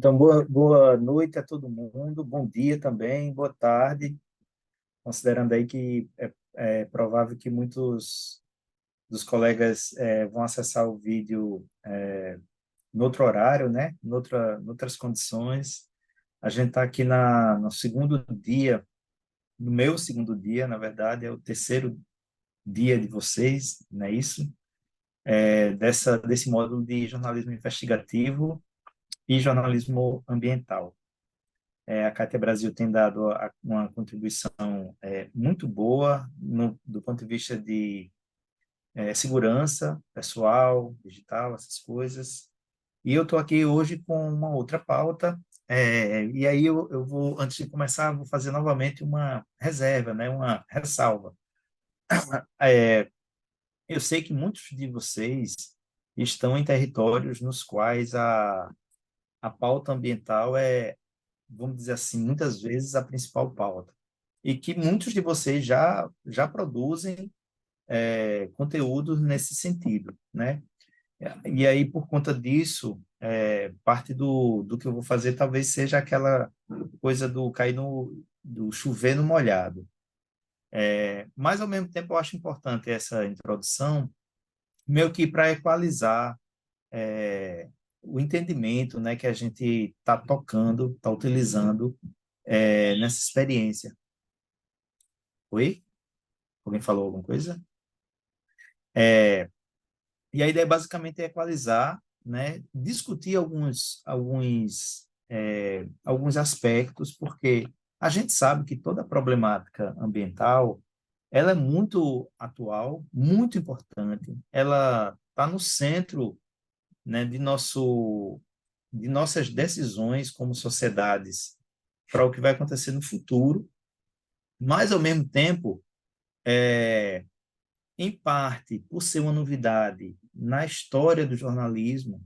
Então, boa noite a todo mundo, bom dia também, boa tarde, considerando aí que é provável que muitos dos colegas vão acessar o vídeo no outro horário, né? Noutras condições. A gente está aqui no segundo dia, no meu segundo dia, na verdade, é o terceiro dia de vocês, não é isso? Desse módulo de jornalismo investigativo e jornalismo ambiental. A Cátia Brasil tem dado uma contribuição muito boa do ponto de vista de segurança pessoal, digital, essas coisas. E eu estou aqui hoje com uma outra pauta, e aí eu vou, antes de começar, vou fazer novamente uma reserva, né, uma ressalva. Eu sei que muitos de vocês estão em territórios nos quais a pauta ambiental vamos dizer assim, muitas vezes a principal pauta. E que muitos de vocês já produzem conteúdos nesse sentido, né? E aí, por conta disso, parte do que eu vou fazer talvez seja aquela coisa do cair do chover no molhado. Mas, ao mesmo tempo, eu acho importante essa introdução, meio que para equalizar o entendimento, né, que a gente está tocando, está utilizando nessa experiência. Oi? Alguém falou alguma coisa? É, e a ideia basicamente é equalizar, né? Discutir alguns aspectos, porque a gente sabe que toda a problemática ambiental ela é muito atual, muito importante, ela está no centro, né, de nossas decisões como sociedades para o que vai acontecer no futuro, mas, ao mesmo tempo, em parte por ser uma novidade na história do jornalismo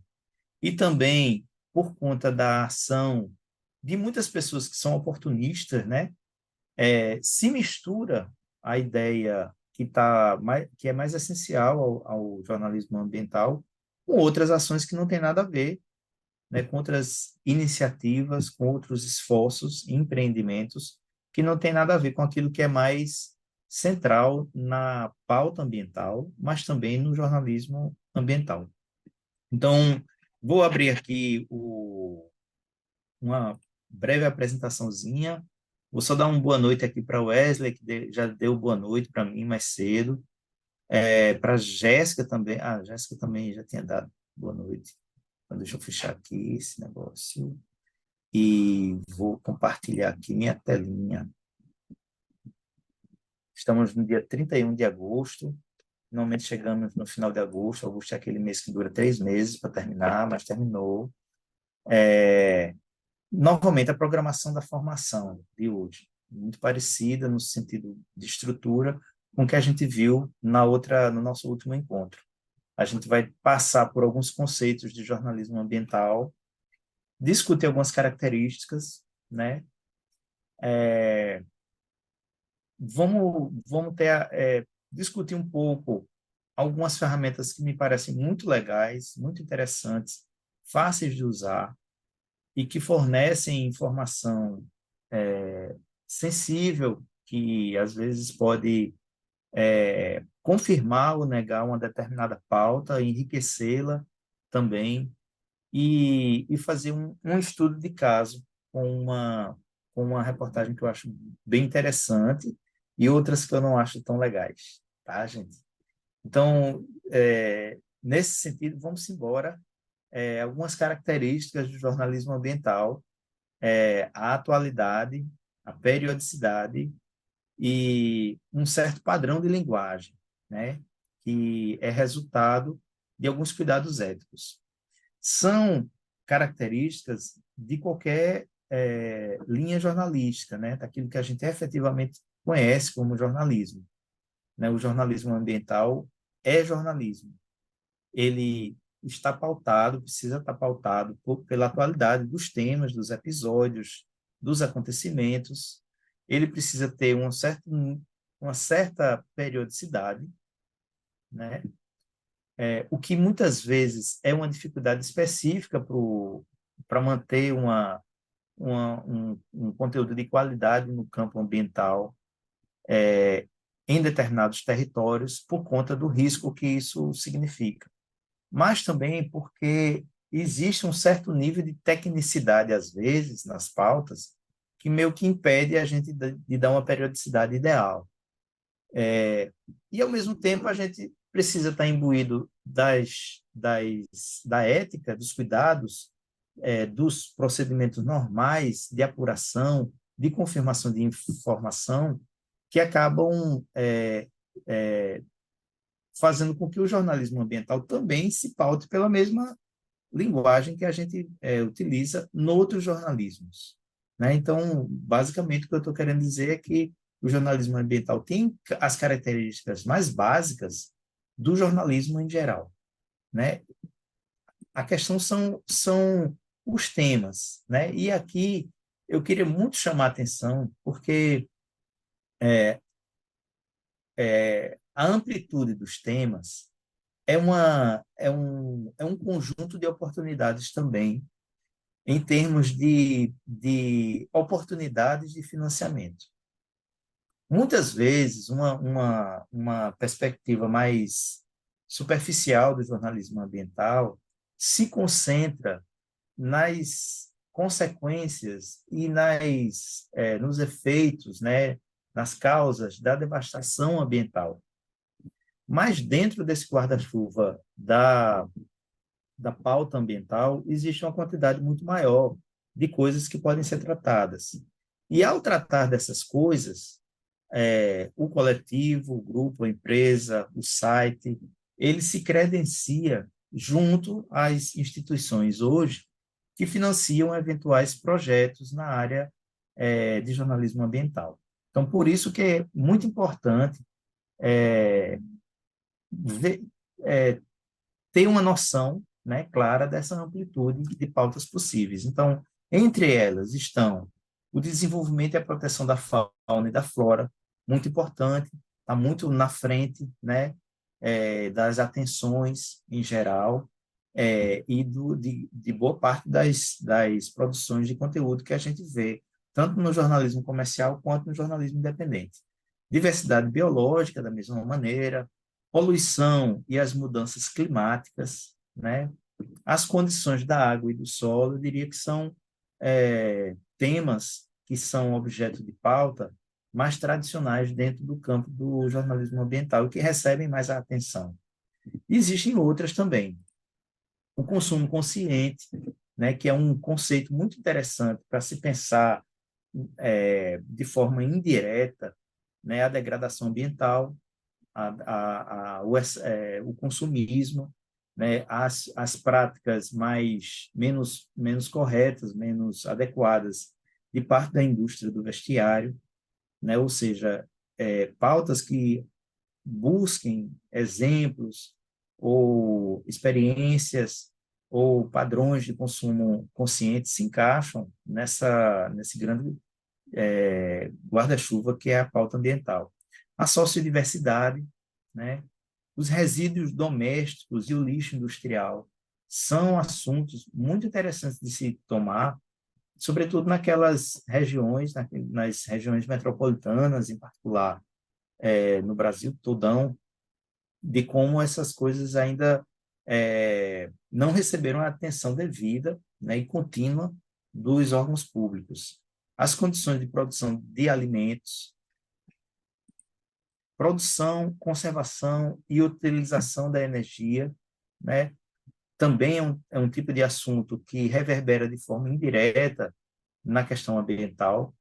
e também por conta da ação de muitas pessoas que são oportunistas, né? Se mistura a ideia que é mais essencial ao jornalismo ambiental com outras ações que não têm nada a ver, né? Com outras iniciativas, com outros esforços, empreendimentos que não têm nada a ver com aquilo que é mais central na pauta ambiental, mas também no jornalismo ambiental. Então, vou abrir aqui uma breve apresentaçãozinha. Vou só dar uma boa noite aqui para o Wesley, que já deu boa noite para mim mais cedo. Para a Jéssica também. Ah, a Jéssica também já tinha dado boa noite. Então, deixa eu fechar aqui esse negócio. E vou compartilhar aqui minha telinha. Estamos no dia 31 de agosto. Normalmente chegamos no final de agosto. Agosto é aquele mês que dura 3 meses para terminar, mas terminou. Novamente, a programação da formação de hoje, muito parecida no sentido de estrutura com o que a gente viu no nosso último encontro. A gente vai passar por alguns conceitos de jornalismo ambiental, discutir algumas características, né? Vamos discutir um pouco algumas ferramentas que me parecem muito legais, muito interessantes, fáceis de usar e que fornecem informação sensível, que às vezes pode confirmar ou negar uma determinada pauta, enriquecê-la também, e fazer um estudo de caso com uma reportagem que eu acho bem interessante e outras que eu não acho tão legais, tá, gente? Então, nesse sentido, vamos embora. Algumas características do jornalismo ambiental, a atualidade, a periodicidade e um certo padrão de linguagem, né? Que é resultado de alguns cuidados éticos. São características de qualquer linha jornalística, né? Daquilo que a gente efetivamente conhece como jornalismo, né? O jornalismo ambiental é jornalismo. Ele está pautado, precisa estar pautado pela atualidade dos temas, dos episódios, dos acontecimentos. Ele precisa ter uma certa periodicidade, né? O que muitas vezes é uma dificuldade específica para manter um conteúdo de qualidade no campo ambiental em determinados territórios por conta do risco que isso significa. Mas também porque existe um certo nível de tecnicidade, às vezes, nas pautas, que meio que impede a gente de dar uma periodicidade ideal. E, ao mesmo tempo, a gente precisa estar imbuído da ética, dos cuidados, dos procedimentos normais de apuração, de confirmação de informação, que acabam fazendo com que o jornalismo ambiental também se paute pela mesma linguagem que a gente utiliza em outros jornalismos. Né? Então, basicamente, o que eu estou querendo dizer é que o jornalismo ambiental tem as características mais básicas do jornalismo em geral. Né? A questão são os temas. Né? E aqui eu queria muito chamar a atenção, porque a amplitude dos temas é um conjunto de oportunidades também, em termos de oportunidades de financiamento. Muitas vezes, uma perspectiva mais superficial do jornalismo ambiental se concentra nas consequências e nos efeitos, né, nas causas da devastação ambiental. Mas dentro desse guarda-chuva da pauta ambiental, existe uma quantidade muito maior de coisas que podem ser tratadas. E ao tratar dessas coisas, o coletivo, o grupo, a empresa, o site, ele se credencia junto às instituições hoje que financiam eventuais projetos na área de jornalismo ambiental. Então, por isso que é muito importante ver, ter uma noção, né, clara dessa amplitude de pautas possíveis. Então, entre elas estão o desenvolvimento e a proteção da fauna e da flora, muito importante, está muito na frente, né, das atenções em geral, e de boa parte das produções de conteúdo que a gente vê, tanto no jornalismo comercial quanto no jornalismo independente. Diversidade biológica, da mesma maneira, poluição e as mudanças climáticas, né? As condições da água e do solo, eu diria que são temas que são objeto de pauta mais tradicionais dentro do campo do jornalismo ambiental e que recebem mais a atenção. E existem outras também. O consumo consciente, né, que é um conceito muito interessante para se pensar de forma indireta, né, a degradação ambiental, o consumismo, né, as práticas menos corretas, menos adequadas de parte da indústria do vestiário, né, ou seja, pautas que busquem exemplos ou experiências ou padrões de consumo consciente se encaixam nesse grande guarda-chuva que é a pauta ambiental. A sociodiversidade, né? Os resíduos domésticos e o lixo industrial são assuntos muito interessantes de se tomar, sobretudo naquelas regiões, nas regiões metropolitanas, em particular, no Brasil todão, de como essas coisas ainda não receberam a atenção devida, né, e contínua dos órgãos públicos. As condições de produção de alimentos, produção, conservação e utilização da energia, né? Também é um tipo de assunto que reverbera de forma indireta na questão ambiental.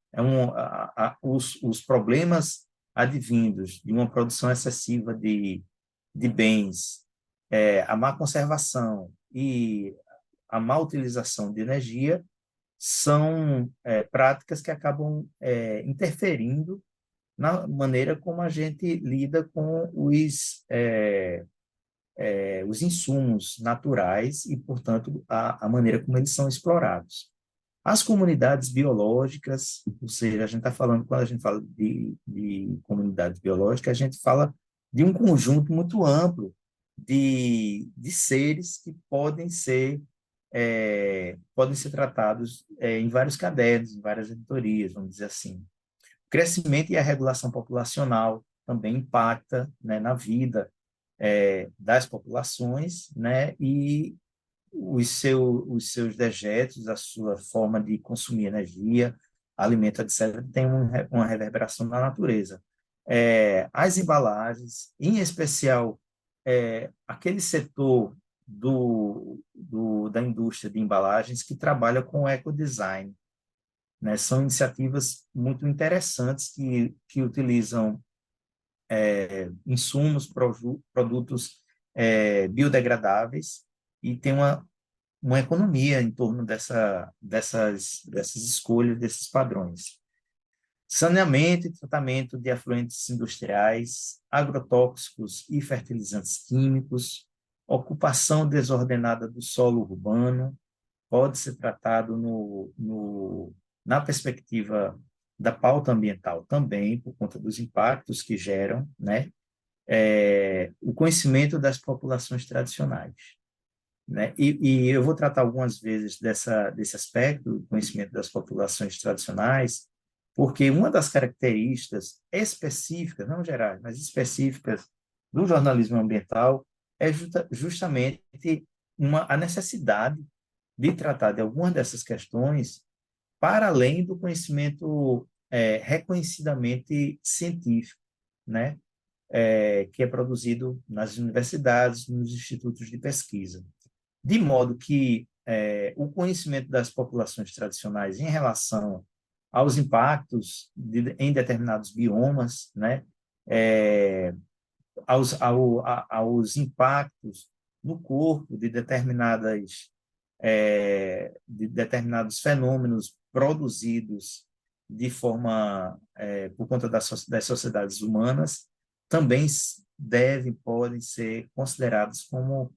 Os problemas advindos de uma produção excessiva de bens, a má conservação e a má utilização de energia são práticas que acabam interferindo na maneira como a gente lida com os insumos naturais e, portanto, a maneira como eles são explorados. As comunidades biológicas, ou seja, a gente está falando, quando a gente fala de comunidades biológicas, a gente fala de um conjunto muito amplo de seres que podem ser podem ser tratados em vários cadernos, em várias editorias, vamos dizer assim. O crescimento e a regulação populacional também impacta, né, na vida das populações, né, e os seus dejetos, a sua forma de consumir energia, alimento, etc., tem uma reverberação na natureza. As embalagens, em especial, aquele setor da indústria de embalagens que trabalha com ecodesign, né? São iniciativas muito interessantes que utilizam insumos, produtos biodegradáveis e tem uma economia em torno dessas escolhas, desses padrões. Saneamento e tratamento de afluentes industriais, agrotóxicos e fertilizantes químicos, ocupação desordenada do solo urbano, pode ser tratado na perspectiva da pauta ambiental também, por conta dos impactos que geram, né? O conhecimento das populações tradicionais, né? E eu vou tratar algumas vezes desse aspecto, do conhecimento das populações tradicionais, porque uma das características específicas, não gerais, mas específicas do jornalismo ambiental é justamente a necessidade de tratar de algumas dessas questões para além do conhecimento reconhecidamente científico, né? Que é produzido nas universidades, nos institutos de pesquisa. De modo que o conhecimento das populações tradicionais em relação aos impactos em determinados biomas, né? É, aos impactos no corpo de determinados fenômenos produzidos de forma por conta das sociedades humanas, também podem ser considerados como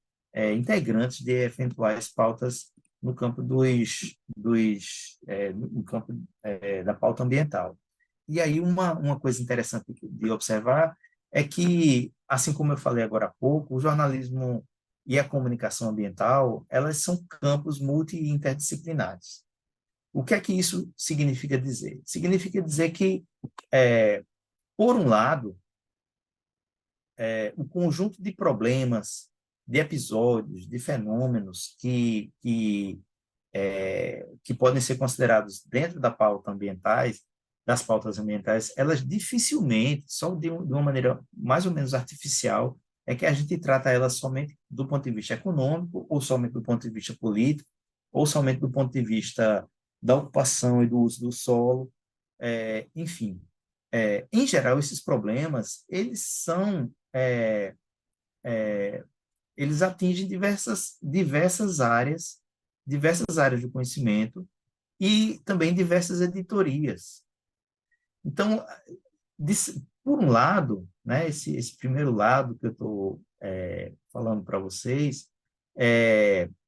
integrantes de eventuais pautas no campo no campo da pauta ambiental. E aí uma coisa interessante de observar é que, assim como eu falei agora há pouco, o jornalismo e a comunicação ambiental, elas são campos multi e interdisciplinares. O que é que isso significa dizer? Significa dizer que, por um lado, o conjunto de problemas, de episódios, de fenômenos que podem ser considerados dentro das pautas ambientais, elas dificilmente, só de uma maneira mais ou menos artificial, é que a gente trata elas somente do ponto de vista econômico, ou somente do ponto de vista político, ou somente do ponto de vista da ocupação e do uso do solo, enfim. Em geral, esses problemas, eles atingem diversas áreas do conhecimento e também diversas editorias. Então, por um lado, né, esse primeiro lado que eu estou falando para vocês,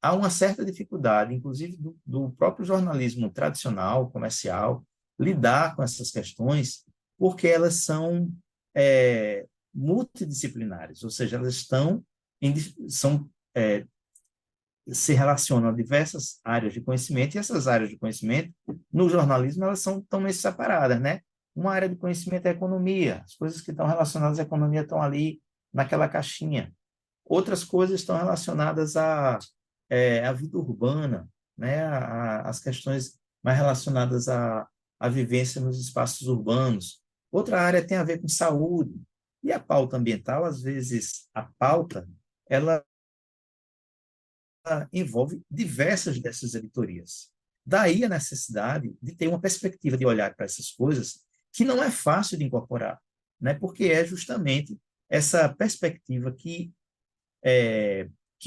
há uma certa dificuldade, inclusive do próprio jornalismo tradicional, comercial, lidar com essas questões, porque elas são multidisciplinares, ou seja, elas são se relacionam a diversas áreas de conhecimento, e essas áreas de conhecimento, no jornalismo, elas são totalmente separadas, né? Uma área de conhecimento é a economia, as coisas que estão relacionadas à economia estão ali naquela caixinha. Outras coisas estão relacionadas à vida urbana, né? As questões mais relacionadas à vivência nos espaços urbanos. Outra área tem a ver com saúde. E a pauta ambiental, às vezes, a pauta, ela envolve diversas dessas editorias. Daí a necessidade de ter uma perspectiva de olhar para essas coisas que não é fácil de incorporar, né? Porque é justamente essa perspectiva que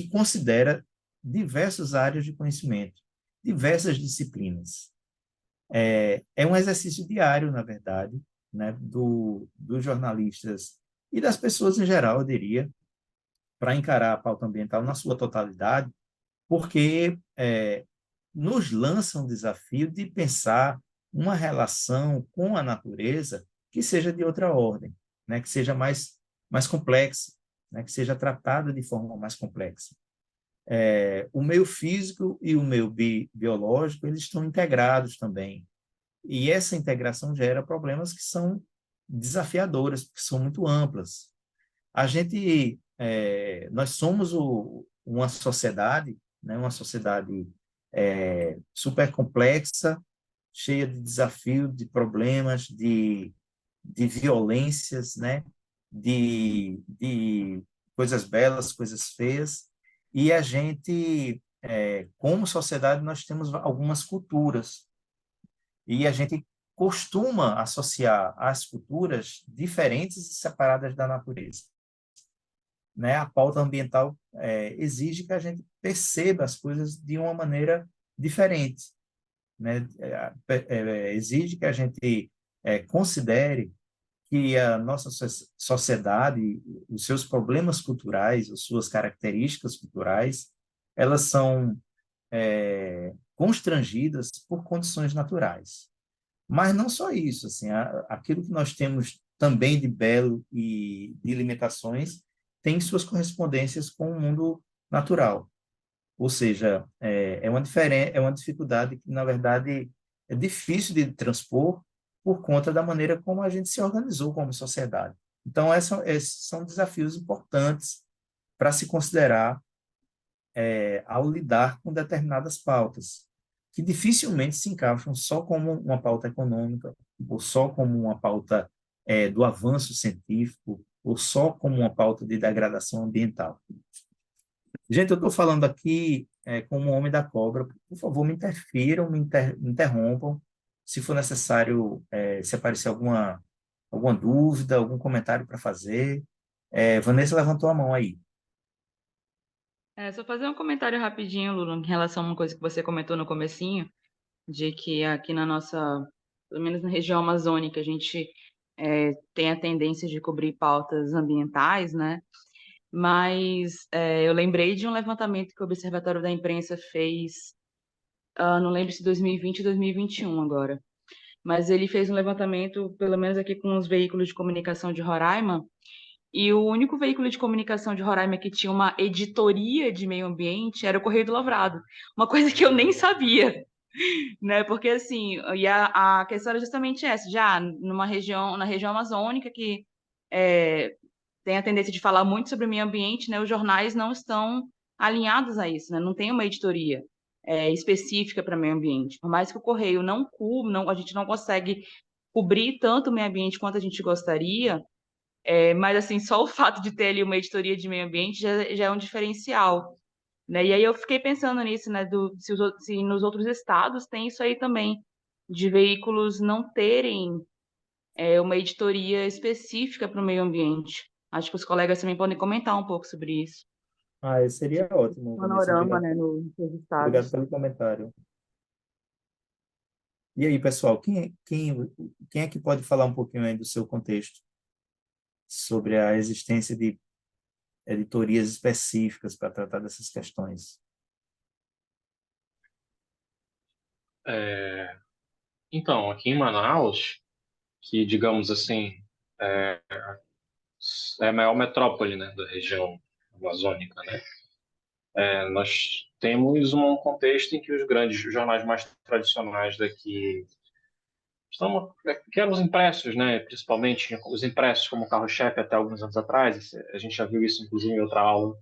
considera diversas áreas de conhecimento, diversas disciplinas. É um exercício diário, na verdade, né, dos jornalistas e das pessoas em geral, eu diria, para encarar a pauta ambiental na sua totalidade, porque nos lança um desafio de pensar uma relação com a natureza que seja de outra ordem, né? Que seja mais complexa, né? Que seja tratada de forma mais complexa. O meio físico e o meio biológico, eles estão integrados também. E essa integração gera problemas que são desafiadores, porque são muito amplas. Nós somos uma sociedade, né, uma sociedade super complexa, cheia de desafios, de problemas, de violências, né, de coisas belas, coisas feias, e a gente, como sociedade, nós temos algumas culturas, e a gente costuma associar as culturas diferentes e separadas da natureza, né? A pauta ambiental exige que a gente perceba as coisas de uma maneira diferente, né? Exige que a gente considere que a nossa sociedade, os seus problemas culturais, as suas características culturais, elas são constrangidas por condições naturais. Mas não só isso, assim, aquilo que nós temos também de belo e de limitações tem suas correspondências com o mundo natural. Ou seja, é uma dificuldade que, na verdade, é difícil de transpor por conta da maneira como a gente se organizou como sociedade. Então, esses são desafios importantes para se considerar ao lidar com determinadas pautas, que dificilmente se encaixam só como uma pauta econômica, ou só como uma pauta do avanço científico, ou só como uma pauta de degradação ambiental. Gente, eu estou falando aqui como homem da cobra. Por favor, me interfiram, me interrompam. Se for necessário, se aparecer alguma dúvida, algum comentário para fazer. Vanessa levantou a mão aí. Só fazer um comentário rapidinho, Lula, em relação a uma coisa que você comentou no comecinho, de que aqui na nossa, pelo menos na região amazônica, a gente tem a tendência de cobrir pautas ambientais, né? Mas eu lembrei de um levantamento que o Observatório da Imprensa fez, não lembro se 2020 ou 2021 agora, mas ele fez um levantamento, pelo menos aqui com os veículos de comunicação de Roraima, e o único veículo de comunicação de Roraima que tinha uma editoria de meio ambiente era o Correio do Lavrado, uma coisa que eu nem sabia, né? Porque assim, a questão era justamente essa, já numa região, na região amazônica que é, tem a tendência de falar muito sobre o meio ambiente, né? Os jornais não estão alinhados a isso, né? Não tem uma editoria específica para meio ambiente. Por mais que o Correio não cubra, não, a gente não consegue cobrir tanto o meio ambiente quanto a gente gostaria, mas assim, só o fato de ter ali uma editoria de meio ambiente já é um diferencial, né? E aí eu fiquei pensando nisso, né? Se nos outros estados tem isso aí também, de veículos não terem uma editoria específica para o meio ambiente. Acho que os colegas também podem comentar um pouco sobre isso. Seria ótimo, Vanessa. Panorama, né, nos Obrigado estados. pelo comentário. E aí, pessoal, quem é que pode falar um pouquinho aí do seu contexto sobre a existência de editorias específicas para tratar dessas questões? É, então, aqui em Manaus, que digamos assim, é, é a maior metrópole, né, da região amazônica, né? Nós temos um contexto em que os grandes jornais mais tradicionais daqui estão, que eram os impressos, né, principalmente os impressos como carro-chefe até alguns anos atrás, a gente já viu isso inclusive em outra aula,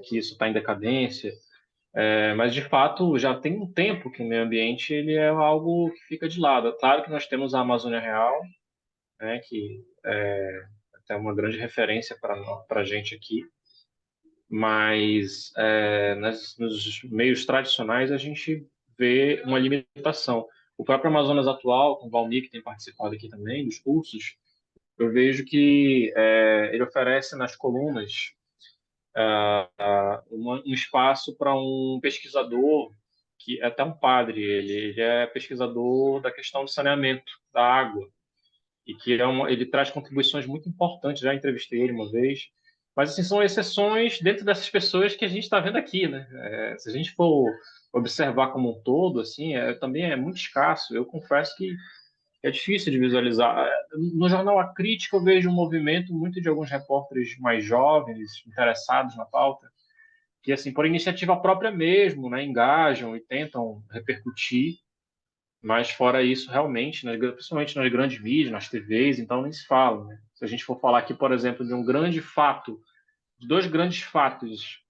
que isso está em decadência. Mas de fato já tem um tempo que o meio ambiente ele é algo que fica de lado. É claro que nós temos a Amazônia Real, né, que é uma grande referência para a gente aqui, mas nos meios tradicionais a gente vê uma limitação. O próprio Amazonas atual, com o Valmir, que tem participado aqui também dos cursos, eu vejo que ele oferece nas colunas um espaço para um pesquisador, que é até um padre, ele é pesquisador da questão do saneamento da água, e que ele traz contribuições muito importantes. Já entrevistei ele uma vez, mas assim, são exceções dentro dessas pessoas que a gente está vendo aqui, né? Se a gente for observar como um todo, assim, também é muito escasso. Eu confesso que é difícil de visualizar. No jornal A Crítica eu vejo um movimento muito de alguns repórteres mais jovens, interessados na pauta, que, assim, por iniciativa própria mesmo, né, engajam e tentam repercutir, mas fora isso, realmente, principalmente nas grandes mídias, nas TVs, então nem se fala, né? Se a gente for falar aqui, por exemplo, de um grande fato, de dois grandes fatos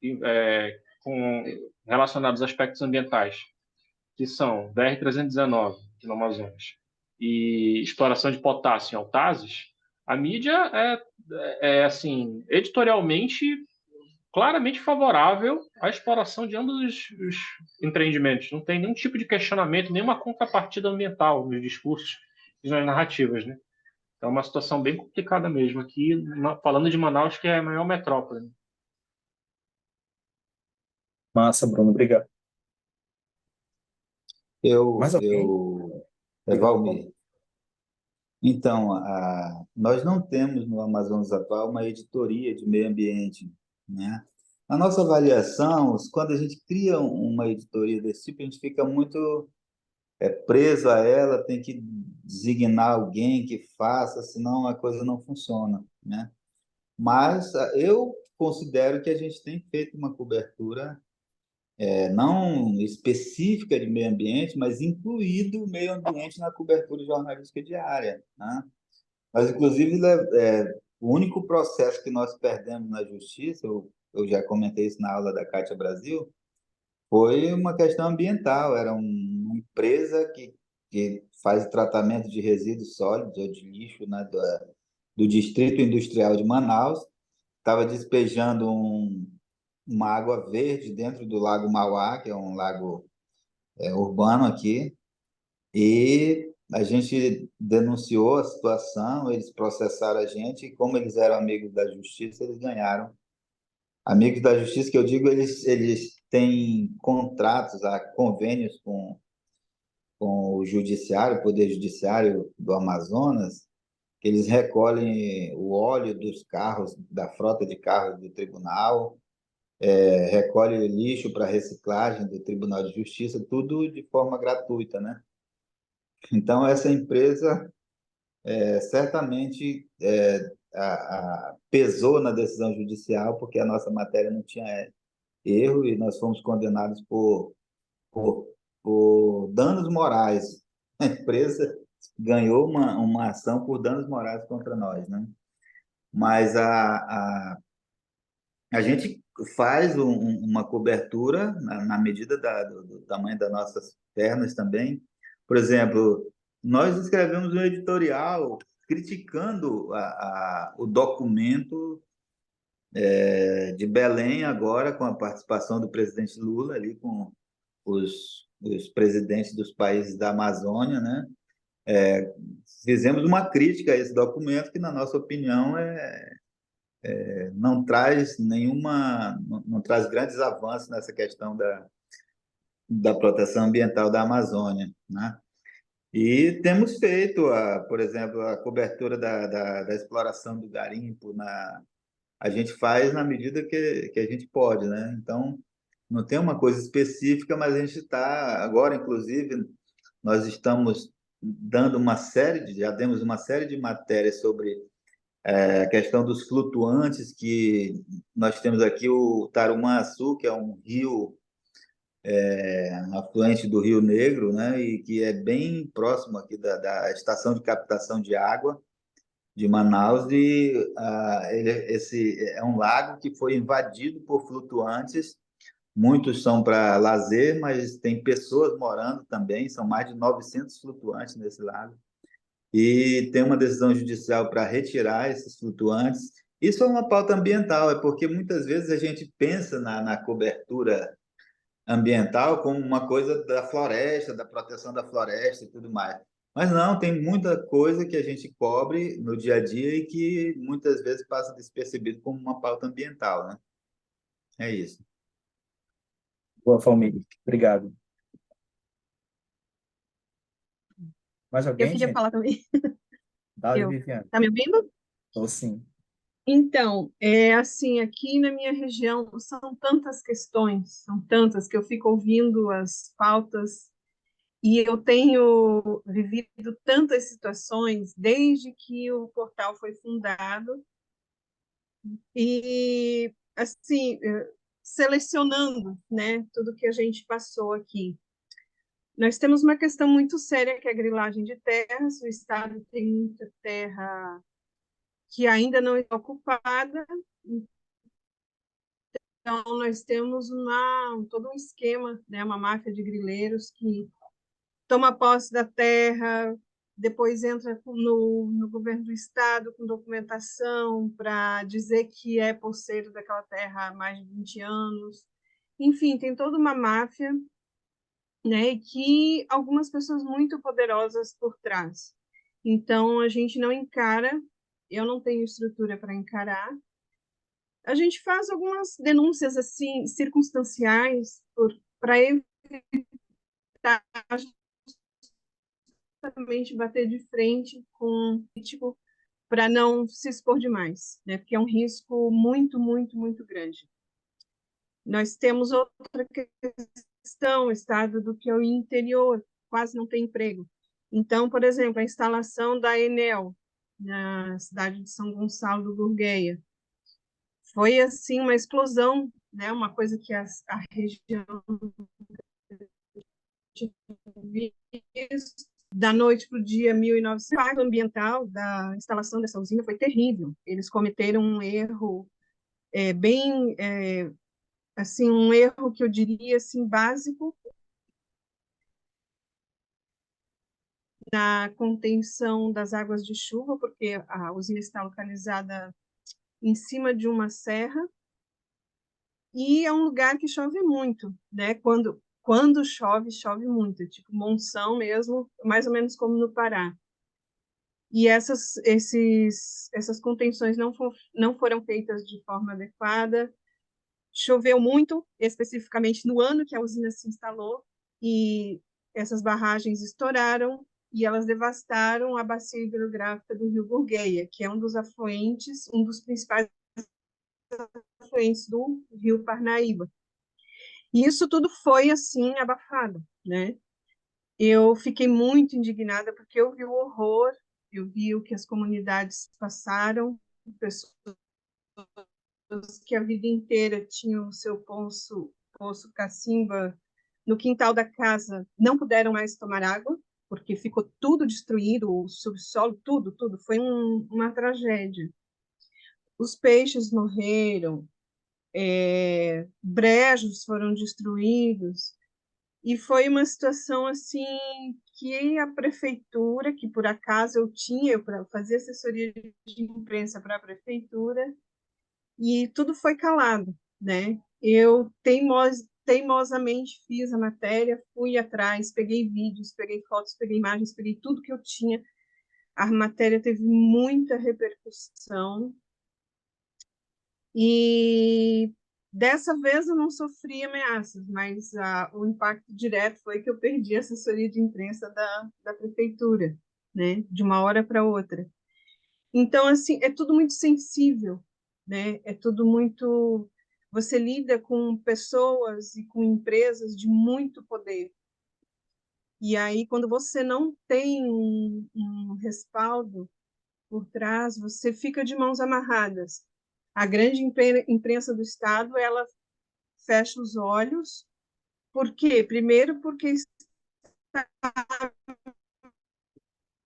relacionados a aspectos ambientais, que são BR-319, aqui no Amazonas, e exploração de potássio em Altazes, a mídia assim, editorialmente claramente favorável à exploração de ambos os empreendimentos. Não tem nenhum tipo de questionamento, nenhuma contrapartida ambiental nos discursos e nas narrativas, né? Então, é uma situação bem complicada mesmo aqui, falando de Manaus, que é a maior metrópole, né? Massa, Bruno, obrigado. Mais alguém? Obrigado, Paulo. Valmir, então, nós não temos no Amazonas atual uma editoria de meio ambiente, né? A nossa avaliação, quando a gente cria uma editoria desse tipo, a gente fica muito preso a ela, tem que designar alguém que faça, senão a coisa não funciona, né? Mas eu considero que a gente tem feito uma cobertura não específica de meio ambiente, mas incluído o meio ambiente na cobertura jornalística diária, né? Mas, inclusive, o único processo que nós perdemos na justiça, eu já comentei isso na aula da Cátia Brasil, foi uma questão ambiental. Era uma empresa que faz tratamento de resíduos sólidos ou de lixo, né, do Distrito Industrial de Manaus, estava despejando uma água verde dentro do Lago Mauá, que é um lago urbano aqui, e a gente denunciou a situação, eles processaram a gente, e como eles eram amigos da justiça, eles ganharam. Amigos da justiça, que eu digo, eles têm contratos, convênios com o judiciário, o Poder Judiciário do Amazonas, que eles recolhem o óleo dos carros, da frota de carros do tribunal, recolhe lixo para reciclagem do Tribunal de Justiça, tudo de forma gratuita, né? Então, essa empresa certamente pesou na decisão judicial, porque a nossa matéria não tinha erro e nós fomos condenados por, por danos morais. A empresa ganhou uma ação por danos morais contra nós, né? Mas a gente faz uma cobertura na medida do tamanho das nossas pernas também. Por exemplo, nós escrevemos um editorial criticando o documento de Belém agora, com a participação do presidente Lula, ali com os presidentes dos países da Amazônia, né? Fizemos uma crítica a esse documento que, na nossa opinião, não traz grandes avanços nessa questão da proteção ambiental da Amazônia, né? E temos feito, por exemplo, a cobertura da exploração do garimpo, a gente faz na medida que a gente pode, né? Então, não tem uma coisa específica, mas a gente está, agora, inclusive, nós estamos já demos uma série de matérias sobre a questão dos flutuantes, que nós temos aqui o Tarumanhaçu, que é um rio afluente do Rio Negro, né, e que é bem próximo aqui da estação de captação de água de Manaus, e esse é um lago que foi invadido por flutuantes. Muitos são para lazer, mas tem pessoas morando também, são mais de 900 flutuantes nesse lago. E tem uma decisão judicial para retirar esses flutuantes. Isso é uma pauta ambiental, é porque muitas vezes a gente pensa na cobertura ambiental como uma coisa da floresta, da proteção da floresta e tudo mais. Mas não, tem muita coisa que a gente cobre no dia a dia e que muitas vezes passa despercebido como uma pauta ambiental, né? É isso. Boa, Valmir. Obrigado. Mais Eu alguém, queria gente? falar também. Dale, Eu. Viviane. Tá me ouvindo? Ou sim. Então, assim, aqui na minha região são tantas questões, são tantas que eu fico ouvindo as pautas e eu tenho vivido tantas situações desde que o portal foi fundado e, assim, selecionando, né, tudo que a gente passou aqui. Nós temos uma questão muito séria, que é a grilagem de terras. O Estado tem muita terra que ainda não é ocupada, então nós temos todo um esquema, né, uma máfia de grileiros que toma posse da terra, depois entra no governo do Estado com documentação para dizer que é posseiro daquela terra há mais de 20 anos. Enfim, tem toda uma máfia, né, e que algumas pessoas muito poderosas por trás. Então, a gente não encara, eu não tenho estrutura para encarar. A gente faz algumas denúncias assim circunstanciais para evitar justamente bater de frente com o político, para não se expor demais, né? Porque é um risco muito, muito, muito grande. Nós temos outra questão, o estado do que é o interior, quase não tem emprego. Então, por exemplo, a instalação da Enel na cidade de São Gonçalo do Gurgueia foi assim uma explosão, né? Uma coisa que a região da noite para o dia 1900. O impacto ambiental da instalação dessa usina foi terrível. Eles cometeram um erro bem, assim, um erro que eu diria assim básico na contenção das águas de chuva, porque a usina está localizada em cima de uma serra e é um lugar que chove muito, né? Quando chove, chove muito, tipo monção mesmo, mais ou menos como no Pará. E essas contenções não foram feitas de forma adequada. Choveu muito, especificamente no ano que a usina se instalou, e essas barragens estouraram e elas devastaram a bacia hidrográfica do Rio Gurgueia, que é um dos afluentes, um dos principais afluentes do Rio Parnaíba. E isso tudo foi, assim, abafado, né? Eu fiquei muito indignada porque eu vi o horror, eu vi o que as comunidades passaram, pessoas que a vida inteira tinham o seu poço cacimba no quintal da casa, não puderam mais tomar água, porque ficou tudo destruído, o subsolo, tudo, tudo. Foi uma tragédia. Os peixes morreram, brejos foram destruídos, e foi uma situação assim que a prefeitura, que por acaso eu fazia assessoria de imprensa para a prefeitura, e tudo foi calado, né? Eu teimosamente fiz a matéria, fui atrás, peguei vídeos, peguei fotos, peguei imagens, peguei tudo que eu tinha. A matéria teve muita repercussão e dessa vez eu não sofri ameaças, mas o impacto direto foi que eu perdi a assessoria de imprensa da prefeitura, né? De uma hora para outra. Então, assim, é tudo muito sensível, né? É tudo muito. Você lida com pessoas e com empresas de muito poder. E aí, quando você não tem um respaldo por trás, você fica de mãos amarradas. A grande imprensa do Estado, ela fecha os olhos. Por quê? Primeiro, porque está a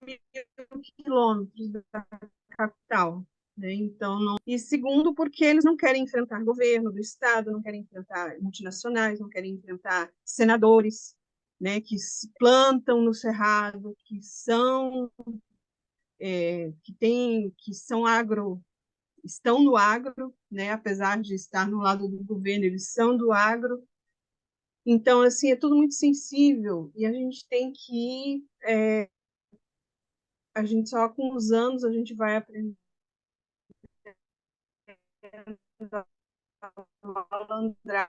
1.000 quilômetros da capital, né? Então, não... E segundo, porque eles não querem enfrentar governo do Estado, não querem enfrentar multinacionais, não querem enfrentar senadores, né, que se plantam no Cerrado, que são que são estão no agro, né, apesar de estar no lado do governo, eles são do agro. Então, assim, é tudo muito sensível e a gente tem que a gente só com os anos a gente vai aprender malandragem,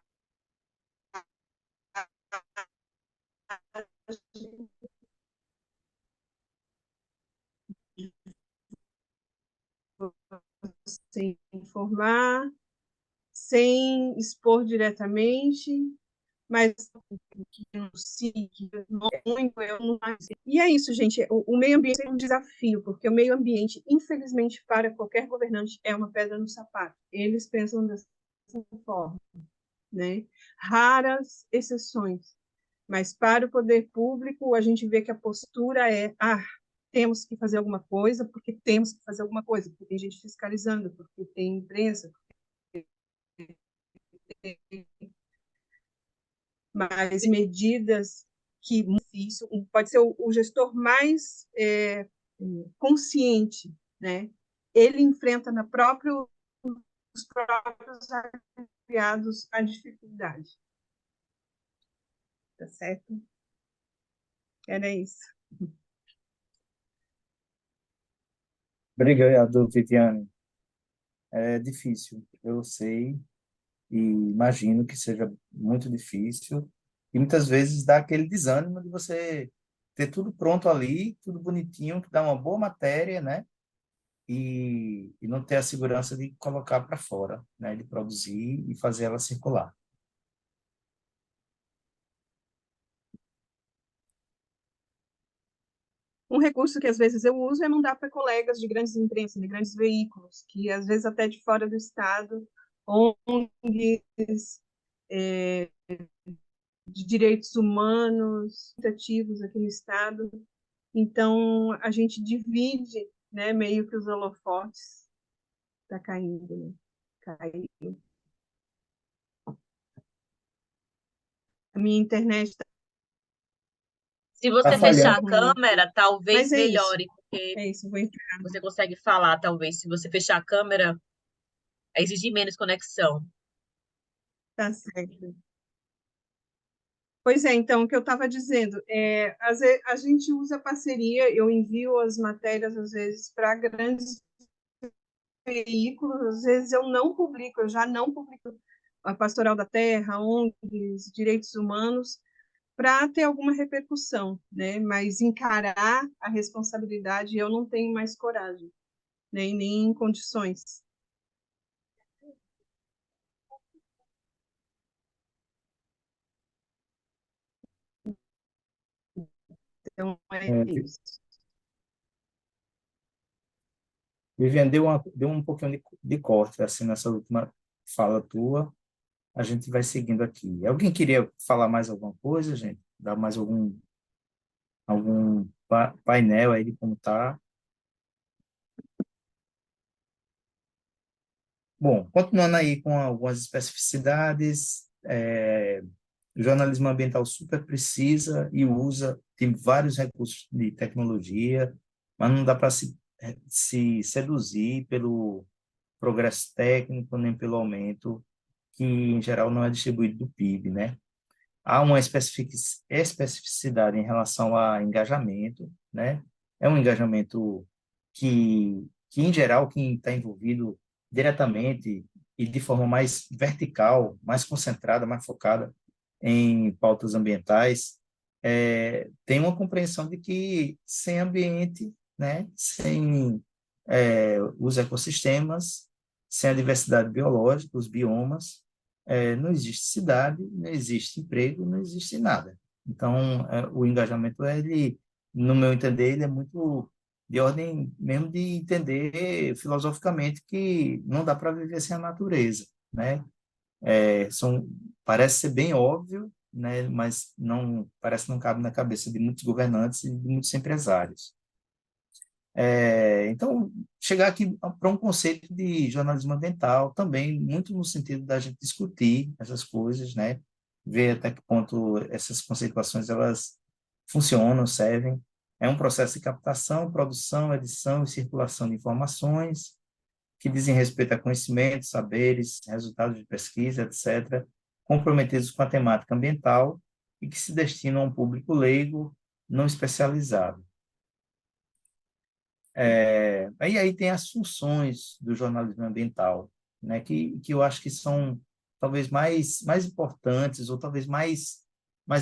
sem informar, sem expor diretamente, mas que denuncie, que muito, eu não mais. E é isso, gente. O meio ambiente é um desafio, porque o meio ambiente, infelizmente, para qualquer governante, é uma pedra no sapato. Eles pensam dessa forma. né? Raras exceções. Mas para o poder público, a gente vê que a postura é: temos que fazer alguma coisa, porque temos que fazer alguma coisa, porque tem gente fiscalizando, porque tem imprensa, mas medidas que isso pode ser o gestor mais consciente, né? Ele enfrenta os próprios aliados a dificuldade. Tá certo? Era isso. Obrigado, Viviane. É difícil, eu sei, e imagino que seja muito difícil, e muitas vezes dá aquele desânimo de você ter tudo pronto ali, tudo bonitinho, que dá uma boa matéria, né? E não ter a segurança de colocar para fora, né? De produzir e fazer ela circular. Um recurso que às vezes eu uso é mandar para colegas de grandes empresas, de grandes veículos, que às vezes até de fora do estado, ONGs, de direitos humanos, ativos aqui no estado. Então, a gente divide, né, meio que os holofotes. Está caindo, né? Caiu. A minha internet está Se Tá você fechar a falhando. câmera, talvez Mas é isso. melhore, porque É isso, vou entrar. você consegue falar, talvez. Se você fechar a câmera, exigir menos conexão. Tá certo. Pois é, então, o que eu estava dizendo, a gente usa parceria, eu envio as matérias, às vezes, para grandes veículos, às vezes eu não publico, eu já não publico a Pastoral da Terra, ONGs, direitos humanos, para ter alguma repercussão, né? Mas encarar a responsabilidade eu não tenho mais coragem, né? E nem condições. Então, é É, isso. Viviane, deu um pouquinho de corte, assim, nessa última fala tua. A gente vai seguindo aqui. Alguém queria falar mais alguma coisa, gente? Dar mais algum painel aí de como tá? Bom, continuando aí com algumas especificidades, o jornalismo ambiental super precisa e usa, tem vários recursos de tecnologia, mas não dá para se seduzir pelo progresso técnico, nem pelo aumento, que em geral não é distribuído do PIB, né? Há uma especificidade em relação a engajamento, né? É um engajamento que em geral, quem está envolvido diretamente e de forma mais vertical, mais concentrada, mais focada em pautas ambientais, tem uma compreensão de que sem ambiente, né? Sem os ecossistemas, sem a diversidade biológica, os biomas, não existe cidade, não existe emprego, não existe nada. Então, o engajamento, ele, no meu entender, ele é muito de ordem mesmo de entender filosoficamente que não dá para viver sem a natureza, né? Parece ser bem óbvio, né? Mas não parece que não cabe na cabeça de muitos governantes e de muitos empresários. Então, chegar aqui para um conceito de jornalismo ambiental também, muito no sentido da gente discutir essas coisas, né? Ver até que ponto essas conceituações elas funcionam, servem. É um processo de captação, produção, edição e circulação de informações que dizem respeito a conhecimentos, saberes, resultados de pesquisa, etc., comprometidos com a temática ambiental e que se destinam a um público leigo, não especializado. E aí tem as funções do jornalismo ambiental, né, que eu acho que são talvez mais importantes ou talvez mais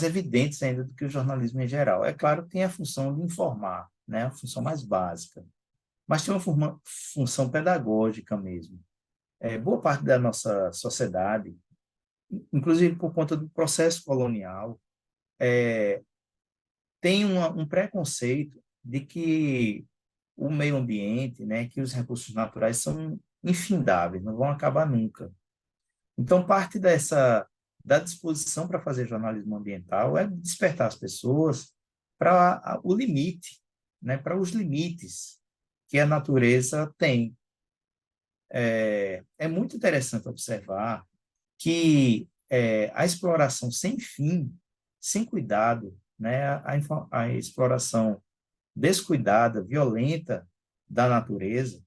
evidentes ainda do que o jornalismo em geral. É claro que tem a função de informar, né, a função mais básica, mas tem uma função pedagógica mesmo. Boa parte da nossa sociedade, inclusive por conta do processo colonial, tem um preconceito de que o meio ambiente, né, que os recursos naturais são infindáveis, não vão acabar nunca. Então, parte da disposição para fazer jornalismo ambiental é despertar as pessoas para o limite, né, para os limites que a natureza tem. É muito interessante observar que a exploração sem fim, sem cuidado, né, a exploração descuidada, violenta da natureza,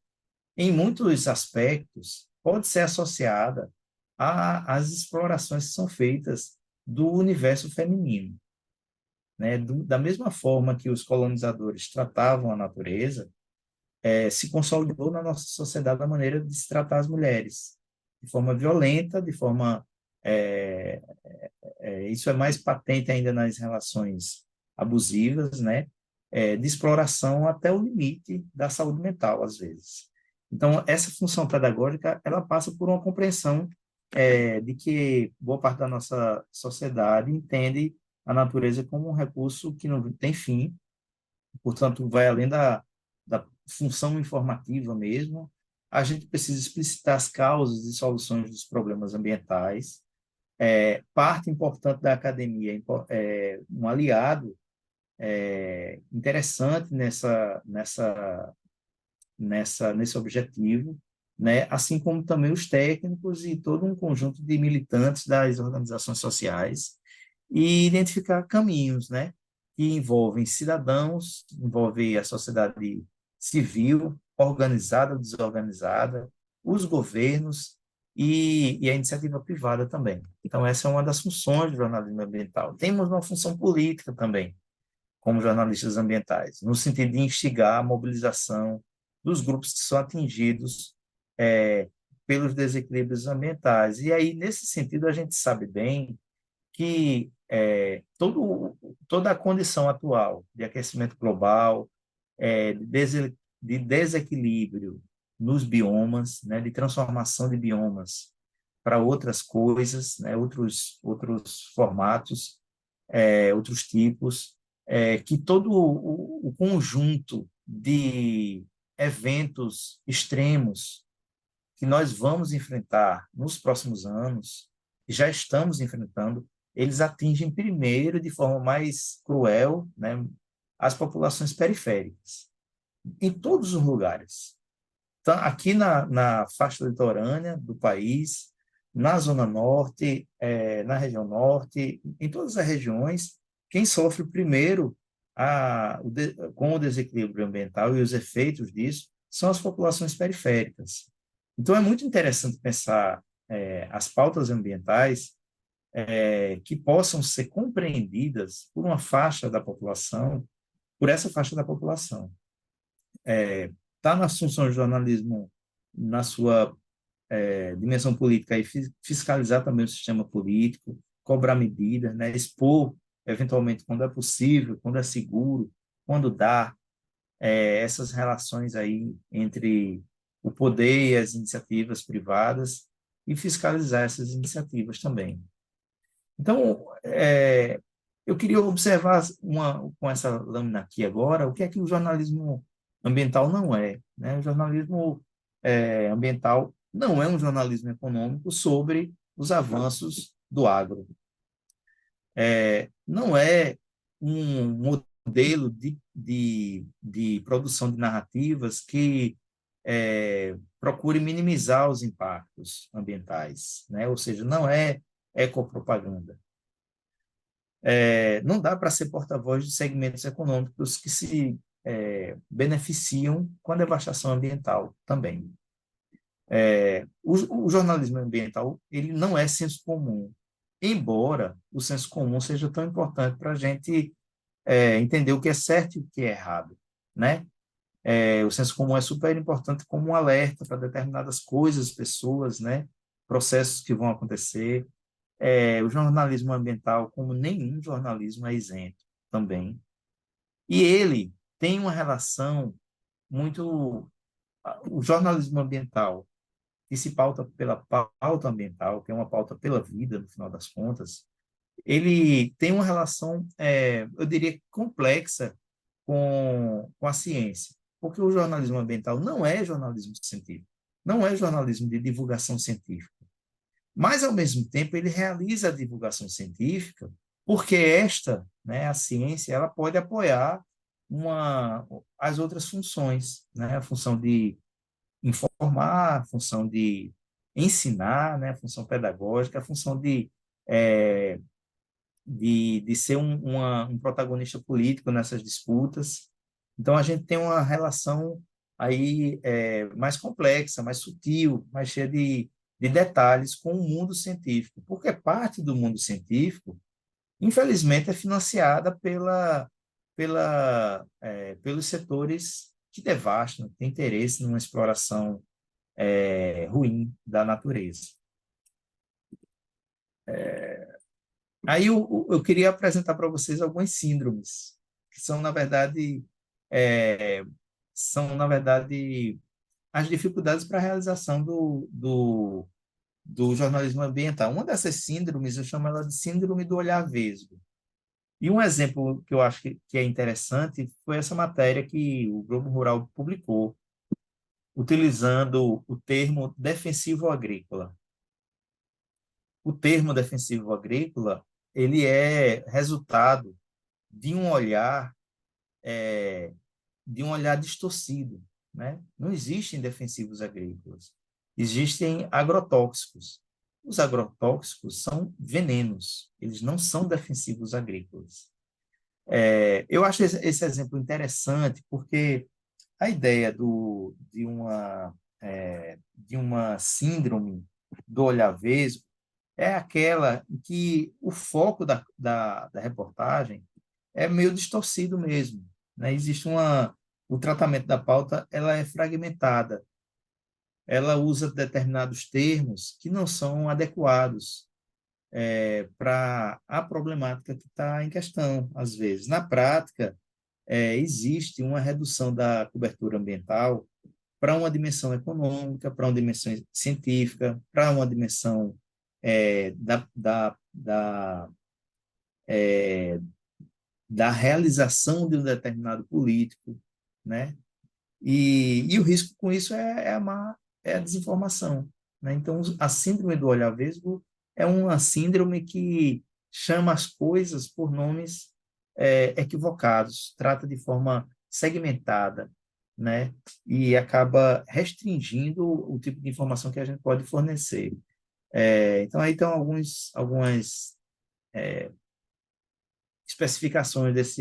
em muitos aspectos, pode ser associada às explorações que são feitas do universo feminino, né? Da mesma forma que os colonizadores tratavam a natureza, se consolidou na nossa sociedade a maneira de se tratar as mulheres, de forma violenta, de forma... isso é mais patente ainda nas relações abusivas, né? De exploração até o limite da saúde mental, às vezes. Então, essa função pedagógica, ela passa por uma compreensão de que boa parte da nossa sociedade entende a natureza como um recurso que não tem fim, portanto, vai além da função informativa mesmo. A gente precisa explicitar as causas e soluções dos problemas ambientais. Parte importante da academia é um aliado interessante nesse objetivo, né? Assim como também os técnicos e todo um conjunto de militantes das organizações sociais, e identificar caminhos, né, que envolvem cidadãos, envolvem a sociedade civil, organizada ou desorganizada, os governos e a iniciativa privada também. Então, essa é uma das funções do jornalismo ambiental. Temos uma função política também, como jornalistas ambientais, no sentido de instigar a mobilização dos grupos que são atingidos pelos desequilíbrios ambientais. E aí, nesse sentido, a gente sabe bem que toda a condição atual de aquecimento global, de desequilíbrio nos biomas, né, de transformação de biomas para outras coisas, né, outros formatos, outros tipos, que todo o conjunto de eventos extremos que nós vamos enfrentar nos próximos anos, e já estamos enfrentando, eles atingem primeiro, de forma mais cruel, né, as populações periféricas, em todos os lugares. Então, aqui na faixa litorânea do país, na Zona Norte, na região Norte, em todas as regiões, quem sofre primeiro com o desequilíbrio ambiental e os efeitos disso são as populações periféricas. Então, é muito interessante pensar as pautas ambientais que possam ser compreendidas por uma faixa da população, por essa faixa da população. Está nas funções do jornalismo, na sua dimensão política, e fiscalizar também o sistema político, cobrar medidas, né, expor, eventualmente, quando é possível, quando é seguro, quando dá, essas relações aí entre o poder e as iniciativas privadas, e fiscalizar essas iniciativas também. Então, eu queria observar com essa lâmina aqui agora, o que é que o jornalismo ambiental não é, né? O jornalismo ambiental não é um jornalismo econômico sobre os avanços do agro. Não é um modelo de produção de narrativas que procure minimizar os impactos ambientais, né? Ou seja, não é ecopropaganda. Não dá para ser porta-voz de segmentos econômicos que se beneficiam com a devastação ambiental também. O jornalismo ambiental ele não é senso comum, embora o senso comum seja tão importante para a gente entender o que é certo e o que é errado, né? O senso comum é super importante como um alerta para determinadas coisas, pessoas, né? Processos que vão acontecer. O jornalismo ambiental, como nenhum jornalismo, é isento também. E ele tem uma relação muito... O jornalismo ambiental, que se pauta pela pauta ambiental, que é uma pauta pela vida, no final das contas, ele tem uma relação, eu diria, complexa com a ciência, porque o jornalismo ambiental não é jornalismo científico, não é jornalismo de divulgação científica. Mas, ao mesmo tempo, ele realiza a divulgação científica, porque esta, né, a ciência, ela pode apoiar as outras funções, né, a função de informar, a função de ensinar, né, a função pedagógica, a função é, de ser um protagonista político nessas disputas. Então, a gente tem uma relação aí mais complexa, mais sutil, mais cheia de detalhes com o mundo científico, porque parte do mundo científico, infelizmente, é financiada pelos setores que devastam, que têm interesse numa exploração ruim da natureza. Aí eu queria apresentar para vocês algumas síndromes, que é, são, na verdade, as dificuldades para a realização do jornalismo ambiental. Uma dessas síndromes, eu chamo ela de síndrome do olhar vesgo. E um exemplo que eu acho que é interessante foi essa matéria que o Globo Rural publicou, utilizando o termo defensivo agrícola. O termo defensivo agrícola, ele é resultado de um olhar distorcido, né? Não existem defensivos agrícolas, existem agrotóxicos. Os agrotóxicos são venenos, eles não são defensivos agrícolas. Eu acho esse exemplo interessante porque a ideia de uma síndrome do olhar vesgo é aquela em que o foco da reportagem é meio distorcido mesmo, né? O tratamento da pauta, ela é fragmentada, ela usa determinados termos que não são adequados para a problemática que está em questão, às vezes. Na prática, existe uma redução da cobertura ambiental para uma dimensão econômica, para uma dimensão científica, para uma dimensão da realização de um determinado político, né? E o risco com isso é a desinformação, né? Então, a síndrome do olhar vesgo é uma síndrome que chama as coisas por nomes equivocados, trata de forma segmentada, né? E acaba restringindo o tipo de informação que a gente pode fornecer. Então, aí estão algumas especificações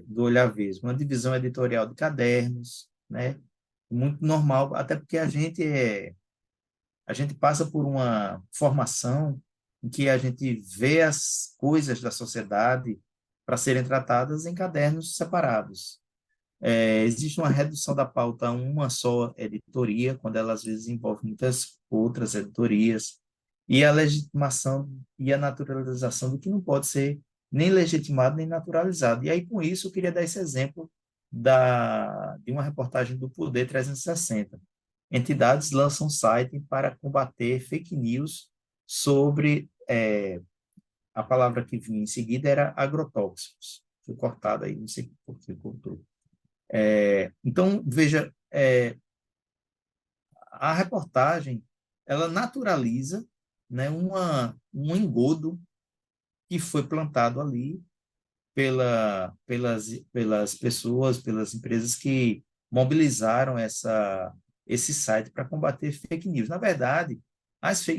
do olhar vesgo. Uma divisão editorial de cadernos, né? Muito normal, até porque a gente passa por uma formação em que a gente vê as coisas da sociedade para serem tratadas em cadernos separados. Existe uma redução da pauta a uma só editoria, quando ela às vezes envolve muitas outras editorias, e a legitimação e a naturalização do que não pode ser nem legitimado nem naturalizado. E aí, com isso, eu queria dar esse exemplo de uma reportagem do Poder 360. Entidades lançam site para combater fake news sobre, a palavra que vinha em seguida era agrotóxicos. Foi cortada aí, não sei por que cortou. Então, veja, a reportagem, ela naturaliza, né, um engodo que foi plantado ali pelas pessoas, pelas empresas que mobilizaram esse site para combater fake news. Na verdade,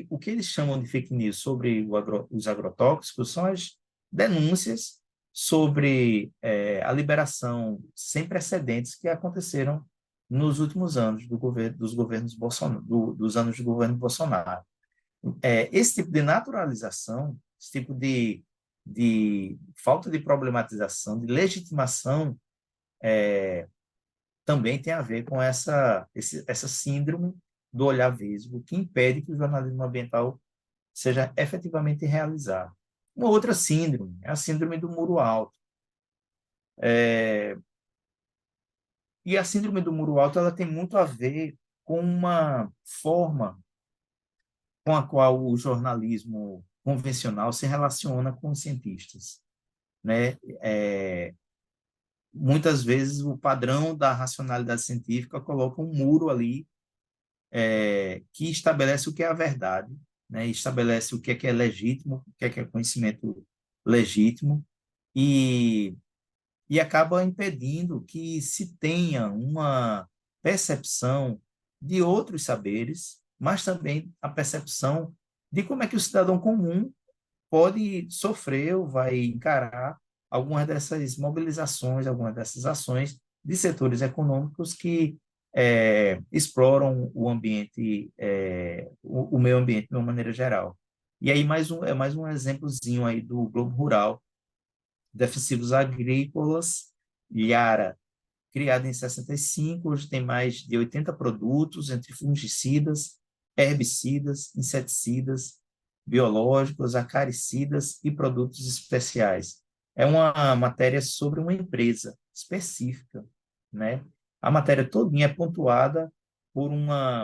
o que eles chamam de fake news sobre os agrotóxicos são as denúncias sobre a liberação sem precedentes que aconteceram nos últimos anos dos governos Bolsonaro, dos anos do governo Bolsonaro. Esse tipo de naturalização, esse tipo de falta de problematização, de legitimação, também tem a ver com essa síndrome do olhar vesgo, que impede que o jornalismo ambiental seja efetivamente realizado. Uma outra síndrome é a síndrome do muro alto. E a síndrome do muro alto ela tem muito a ver com uma forma com a qual o jornalismo convencional se relaciona com os cientistas, né? Muitas vezes o padrão da racionalidade científica coloca um muro ali que estabelece o que é a verdade, né? Estabelece o que é legítimo, o que é conhecimento legítimo, e, e acaba impedindo que se tenha uma percepção de outros saberes, mas também a percepção de como é que o cidadão comum pode sofrer ou vai encarar algumas dessas mobilizações, algumas dessas ações de setores econômicos que exploram o ambiente, o meio ambiente de uma maneira geral. E aí mais um exemplozinho aí do Globo Rural, defensivos agrícolas, Yara, criada em 65, hoje tem mais de 80 produtos, entre fungicidas, herbicidas, inseticidas, biológicos, acaricidas e produtos especiais. É uma matéria sobre uma empresa específica, né? A matéria todinha é pontuada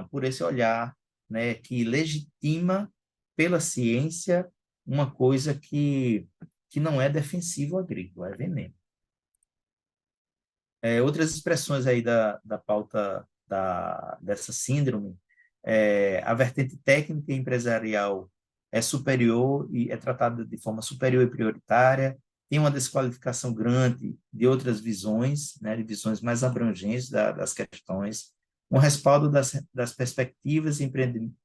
por esse olhar, né, que legitima pela ciência uma coisa que não é defensivo agrícola, é veneno. Outras expressões aí da pauta dessa síndrome, a vertente técnica e empresarial é superior e é tratada de forma superior e prioritária, tem uma desqualificação grande de outras visões, né, de visões mais abrangentes das questões, um respaldo das perspectivas e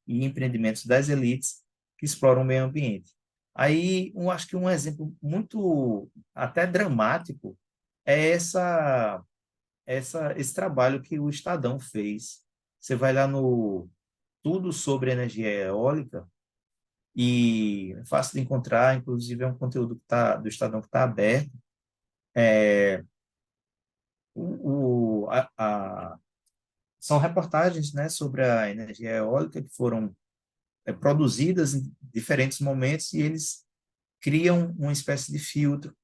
empreendimentos das elites que exploram o meio ambiente. Aí, acho que um exemplo muito até dramático é esse trabalho que o Estadão fez. Você vai lá no Tudo sobre Energia Eólica e é fácil de encontrar, inclusive é um conteúdo do Estadão que está aberto. São reportagens, né, sobre a energia eólica que foram produzidas em diferentes momentos e eles criam uma espécie de filtro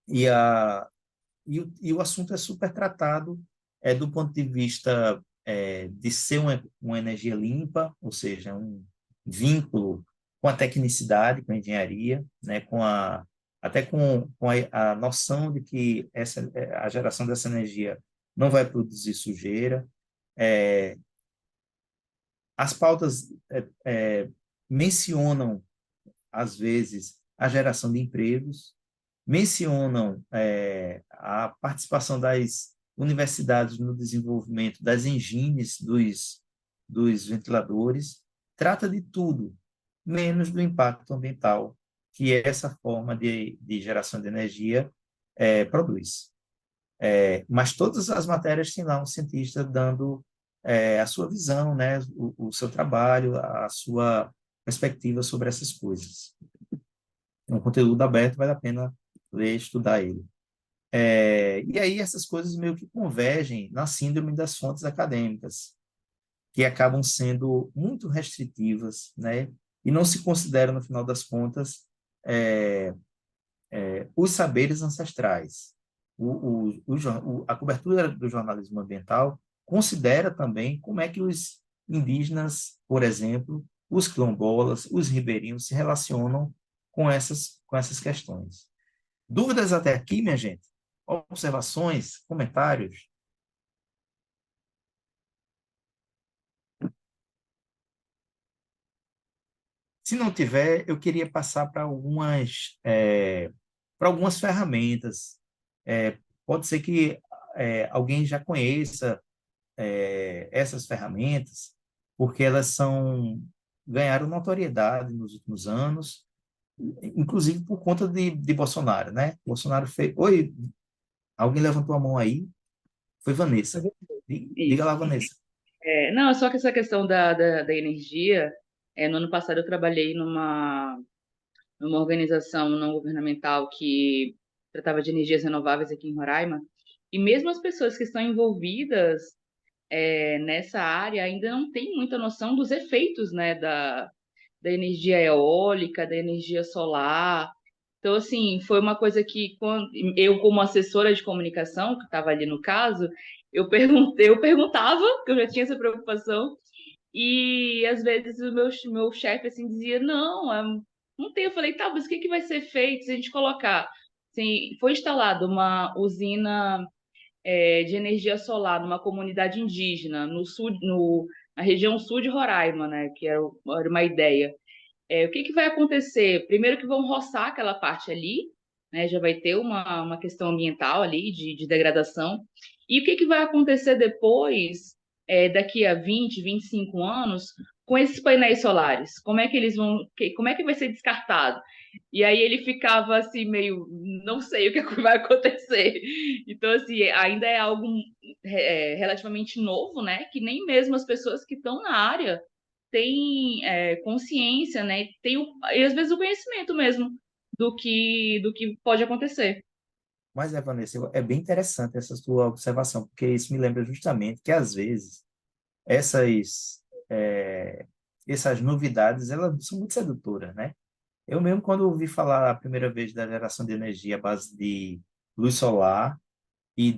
e o assunto é super tratado do ponto de vista de ser uma energia limpa, ou seja, um vínculo com a tecnicidade, com a engenharia, né, até com a noção de que a geração dessa energia não vai produzir sujeira. As pautas mencionam, às vezes, a geração de empregos, mencionam a participação das universidades no desenvolvimento das engines dos ventiladores, trata de tudo, menos do impacto ambiental que essa forma de geração de energia produz. Mas todas as matérias têm lá um cientista dando a sua visão, né, o seu trabalho, a sua perspectiva sobre essas coisas. É um conteúdo aberto, vale a pena ler, estudar ele. E aí essas coisas meio que convergem na síndrome das fontes acadêmicas, que acabam sendo muito restritivas, né? E não se consideram, no final das contas, os saberes ancestrais. A cobertura do jornalismo ambiental considera também como é que os indígenas, por exemplo, os quilombolas, os ribeirinhos se relacionam com essas questões. Dúvidas até aqui, minha gente? Observações, comentários? Se não tiver, eu queria passar para algumas ferramentas. Pode ser que alguém já conheça essas ferramentas, porque ganharam notoriedade nos últimos anos, inclusive por conta de Bolsonaro, né? Bolsonaro fez... Oi, alguém levantou a mão aí? Foi Vanessa. Diga lá, Isso. Vanessa. Não, é só que essa questão da energia, no ano passado eu trabalhei numa organização não governamental que tratava de energias renováveis aqui em Roraima, e mesmo as pessoas que estão envolvidas nessa área ainda não têm muita noção dos efeitos, né, da energia eólica, da energia solar. Então, assim, foi uma coisa que eu, como assessora de comunicação, que estava ali no caso, eu perguntava, que eu já tinha essa preocupação, e às vezes o meu chefe assim dizia, não, não tem. Eu falei, tá, mas o que vai ser feito se a gente colocar? Assim, foi instalada uma usina de energia solar numa comunidade indígena no sul, a região sul de Roraima, né? Que era uma ideia. O que que vai acontecer? Primeiro que vão roçar aquela parte ali, né? Já vai ter uma questão ambiental ali de degradação. E o que que vai acontecer depois, daqui a 25 anos, com esses painéis solares? Como é que eles vão, como é que vai ser descartado? E aí ele ficava assim, meio, não sei o que vai acontecer. Então, assim, ainda é algo relativamente novo, né? Que nem mesmo as pessoas que estão na área têm consciência, né? E às vezes o conhecimento mesmo do que pode acontecer. Mas, Vanessa, é bem interessante essa sua observação, porque isso me lembra justamente que, às vezes, essas, é, essas novidades, elas são muito sedutoras, né? Eu mesmo, quando ouvi falar a primeira vez da geração de energia à base de luz solar e,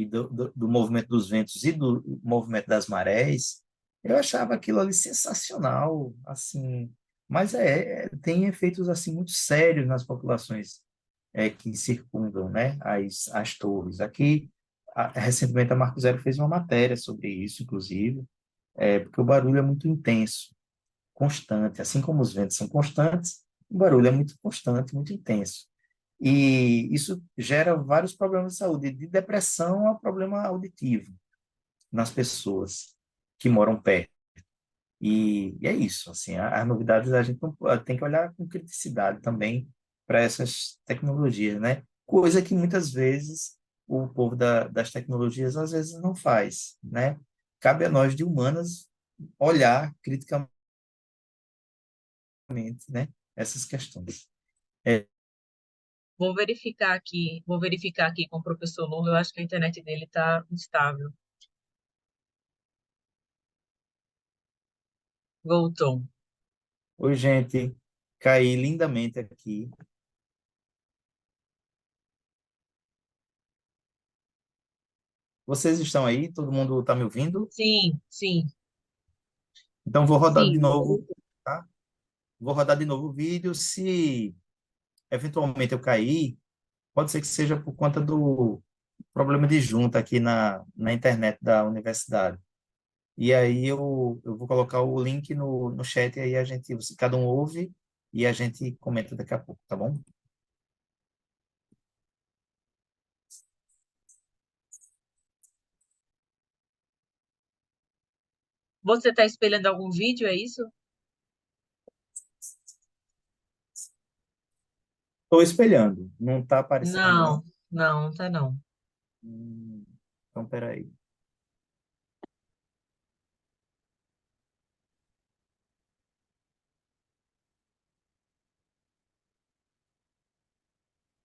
do movimento dos ventos e do movimento das marés, eu achava aquilo ali sensacional, assim, mas tem efeitos assim muito sérios nas populações que circundam, né, as torres. Aqui, recentemente, a Marco Zero fez uma matéria sobre isso, inclusive, porque o barulho é muito intenso, constante, assim como os ventos são constantes, o barulho é muito constante, muito intenso. E isso gera vários problemas de saúde, de depressão a problema auditivo nas pessoas que moram perto. E é isso, assim, as novidades a gente tem que olhar com criticidade também para essas tecnologias, né? Coisa que muitas vezes o povo das tecnologias às vezes não faz, né? Cabe a nós de humanas olhar criticamente, né, essas questões. É, Vou verificar aqui com o professor Lula, eu acho que a internet dele está instável. Voltou. oi, gente, caí lindamente aqui. Vocês estão aí? Todo mundo está me ouvindo? Sim, sim, Então, vou rodar de Sim, novo, tá? Vou rodar de novo o vídeo. Se eventualmente eu cair, pode ser que seja por conta do problema de junta aqui na internet da universidade. E aí eu vou colocar o link no chat e aí cada um ouve e a gente comenta daqui a pouco, tá bom? você está espelhando algum vídeo, é isso? Estou espelhando, não está aparecendo, Não, não? não, não tá não. Hum, então, peraí.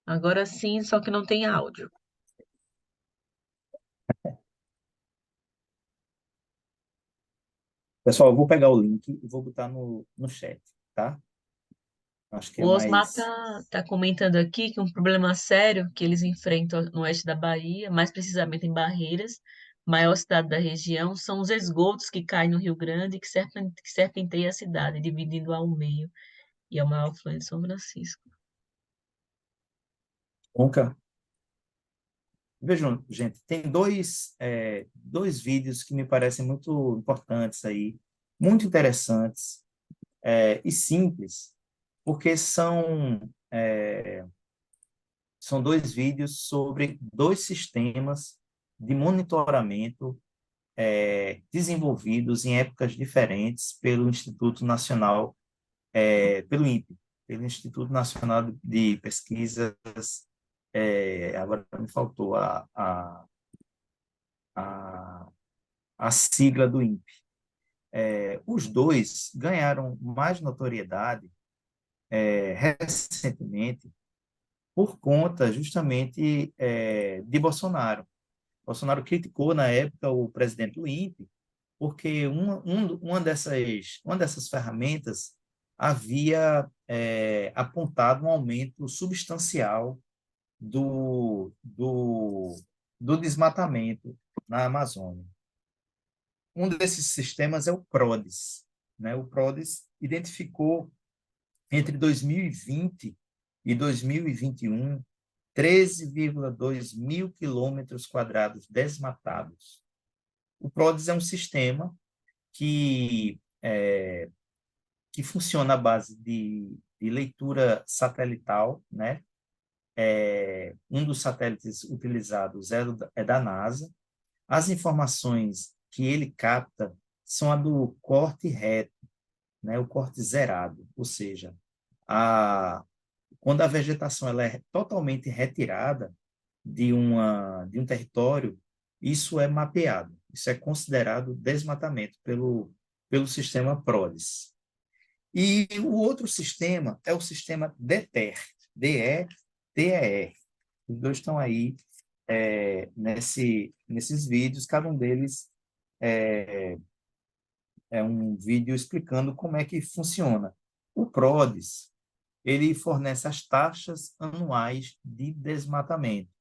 Agora sim, só que não tem áudio. Pessoal, eu vou pegar o link e vou botar no chat, tá? Acho que é O Osmar mais. tá comentando aqui que um problema sério que eles enfrentam no oeste da Bahia, mais precisamente em Barreiras, maior cidade da região, são os esgotos que caem no Rio Grande e que serpenteiam a cidade, dividindo ao meio, e é o maior afluente de São Francisco. Nunca. Vejam, gente, tem dois vídeos que me parecem muito importantes aí, muito interessantes, e simples, porque são dois vídeos sobre dois sistemas de monitoramento desenvolvidos em épocas diferentes pelo Instituto Nacional, pelo INPE, pelo Instituto Nacional de Pesquisas, agora me faltou a, a sigla do INPE. Os dois ganharam mais notoriedade recentemente por conta justamente de Bolsonaro. Bolsonaro criticou na época o presidente do INPE porque uma dessas ferramentas havia apontado um aumento substancial do desmatamento na Amazônia. Um desses sistemas é o PRODES, né? O PRODES identificou entre 2020 e 2021 13,2 mil quilômetros quadrados desmatados. O PRODES é um sistema que, que funciona à base de leitura satelital, né? Um dos satélites utilizados é da NASA. As informações que ele capta são a do corte reto, né? O corte zerado, ou seja, quando a vegetação ela é totalmente retirada de um território, isso é mapeado, isso é considerado desmatamento pelo sistema PRODES. E o outro sistema é o sistema DETER, DETER. Os dois estão aí nesses vídeos, cada um deles é um vídeo explicando como é que funciona. O PRODES, ele fornece as taxas anuais de desmatamento,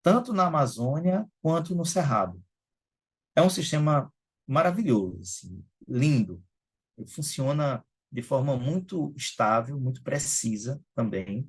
tanto na Amazônia quanto no Cerrado. É um sistema maravilhoso, assim, lindo. Ele funciona de forma muito estável, muito precisa também.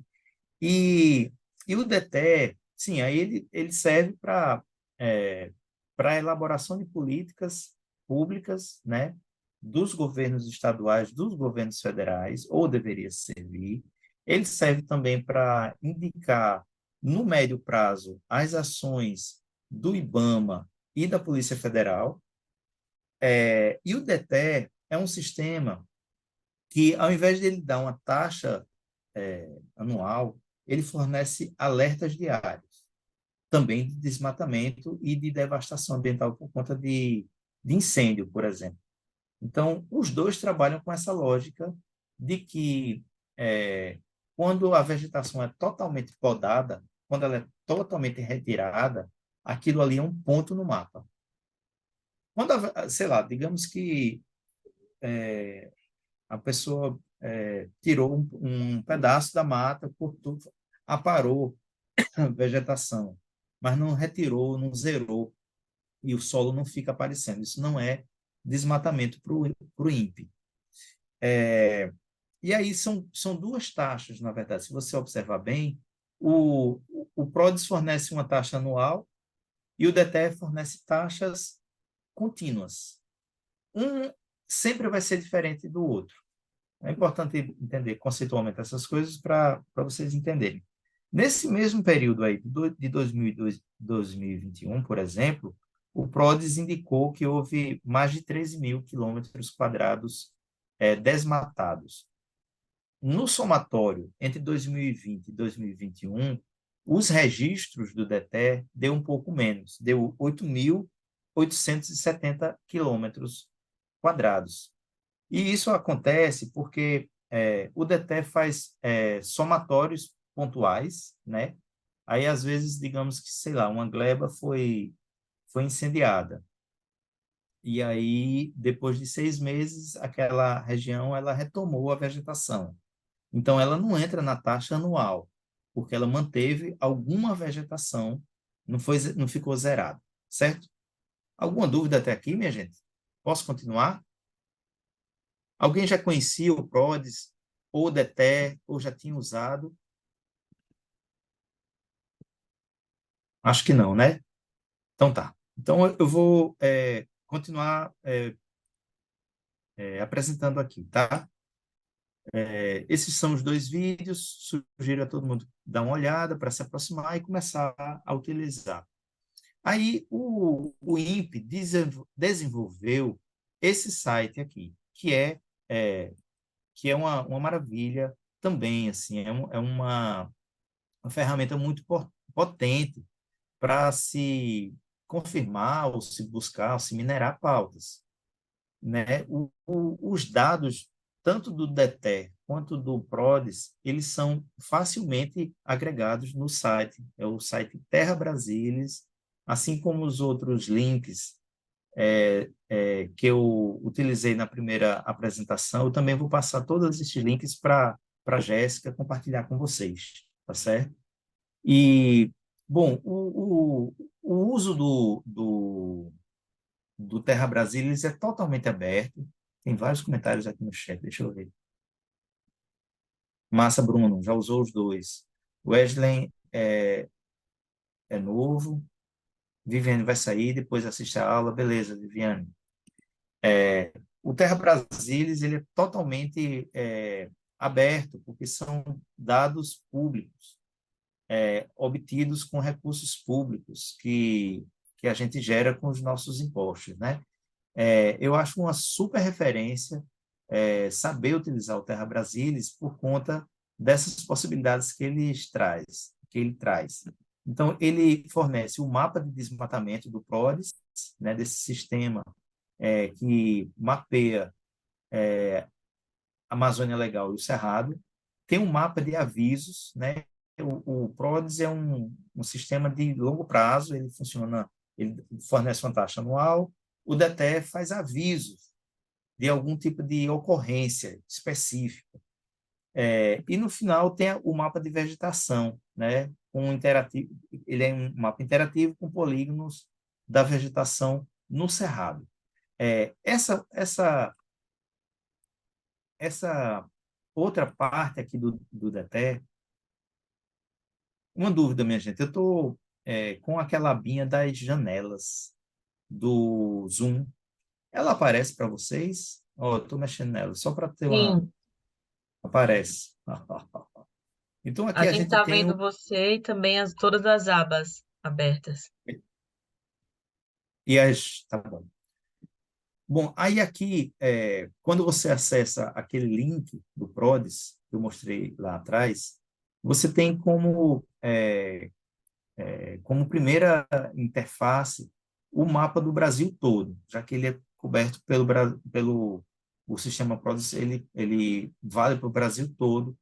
E o DETE, sim, aí ele serve para a elaboração de políticas públicas, né, dos governos estaduais, dos governos federais, ou deveria servir. Ele serve também para indicar, no médio prazo, as ações do IBAMA e da Polícia Federal. E o DETE é um sistema que, ao invés de ele dar uma taxa anual, ele fornece alertas diários, também de desmatamento e de devastação ambiental por conta de incêndio, por exemplo. Então, os dois trabalham com essa lógica de que, quando a vegetação é totalmente podada, quando ela é totalmente retirada, aquilo ali é um ponto no mapa. Quando, sei lá, digamos que a pessoa tirou um pedaço da mata, cortou, aparou a vegetação, mas não retirou, não zerou, e o solo não fica aparecendo. Isso não é desmatamento para o INPE. E aí são duas taxas, na verdade. Se você observar bem, o PRODES fornece uma taxa anual e o DETER fornece taxas contínuas. Um sempre vai ser diferente do outro. É importante entender conceitualmente essas coisas para vocês entenderem. Nesse mesmo período aí, de 2002 e 2021, por exemplo, o PRODES indicou que houve mais de 13 mil quilômetros quadrados desmatados. No somatório, entre 2020 e 2021, os registros do DETER deu um pouco menos, deu 8.870 quilômetros quadrados. E isso acontece porque o DETER faz somatórios pontuais, né? Aí, às vezes, digamos que, sei lá, uma gleba foi incendiada. E aí, depois de 6 meses, aquela região ela retomou a vegetação. Então, ela não entra na taxa anual, porque ela manteve alguma vegetação, não ficou zerado, certo? Alguma dúvida até aqui, minha gente? Posso continuar? Alguém já conhecia o PRODES, ou o DETER, ou já tinha usado? Acho que não, né? Então tá. Então eu vou continuar apresentando aqui, tá? Esses são os dois vídeos, sugiro a todo mundo dar uma olhada para se aproximar e começar a utilizar. Aí o INPE desenvolveu esse site aqui, que é uma maravilha também, assim, é uma ferramenta muito potente para se confirmar ou se buscar, ou se minerar pautas, né? Os dados, tanto do DETER quanto do PRODES, eles são facilmente agregados no site, é o site Terra Brasilis, assim como os outros links que eu utilizei na primeira apresentação, eu também vou passar todos esses links para a Jéssica compartilhar com vocês, tá certo? E, bom, o uso do Terra Brasilis é totalmente aberto, tem vários comentários aqui no chat, deixa eu ver. Massa Bruno, já usou os dois. Wesley é novo. Viviane vai sair, depois assiste a aula. Beleza, Viviane. O Terra Brasilis ele é totalmente aberto, porque são dados públicos, obtidos com recursos públicos que a gente gera com os nossos impostos, né? Eu acho uma super referência saber utilizar o Terra Brasilis por conta dessas possibilidades que ele traz. Então, ele fornece o mapa de desmatamento do PRODES, né, desse sistema que mapeia a Amazônia Legal e o Cerrado. Tem um mapa de avisos, né? O PRODES é um sistema de longo prazo, ele fornece uma taxa anual. O DETER faz avisos de algum tipo de ocorrência específica. E no final tem o mapa de vegetação, né? Ele é um mapa interativo com polígonos da vegetação no Cerrado. Essa outra parte aqui do DETER, uma dúvida, minha gente, eu estou com aquela abinha das janelas do Zoom. Ela aparece para vocês? Ó, eu estou mexendo nela, só para ter uma... Sim, Aparece. Então, a aqui a gente gente está tem vendo você e também todas as abas abertas. Tá bom. Bom, aí aqui, quando você acessa aquele link do PRODES, que eu mostrei lá atrás, você tem como primeira interface o mapa do Brasil todo, já que ele é coberto pelo o sistema PRODES, ele vale para o Brasil todo,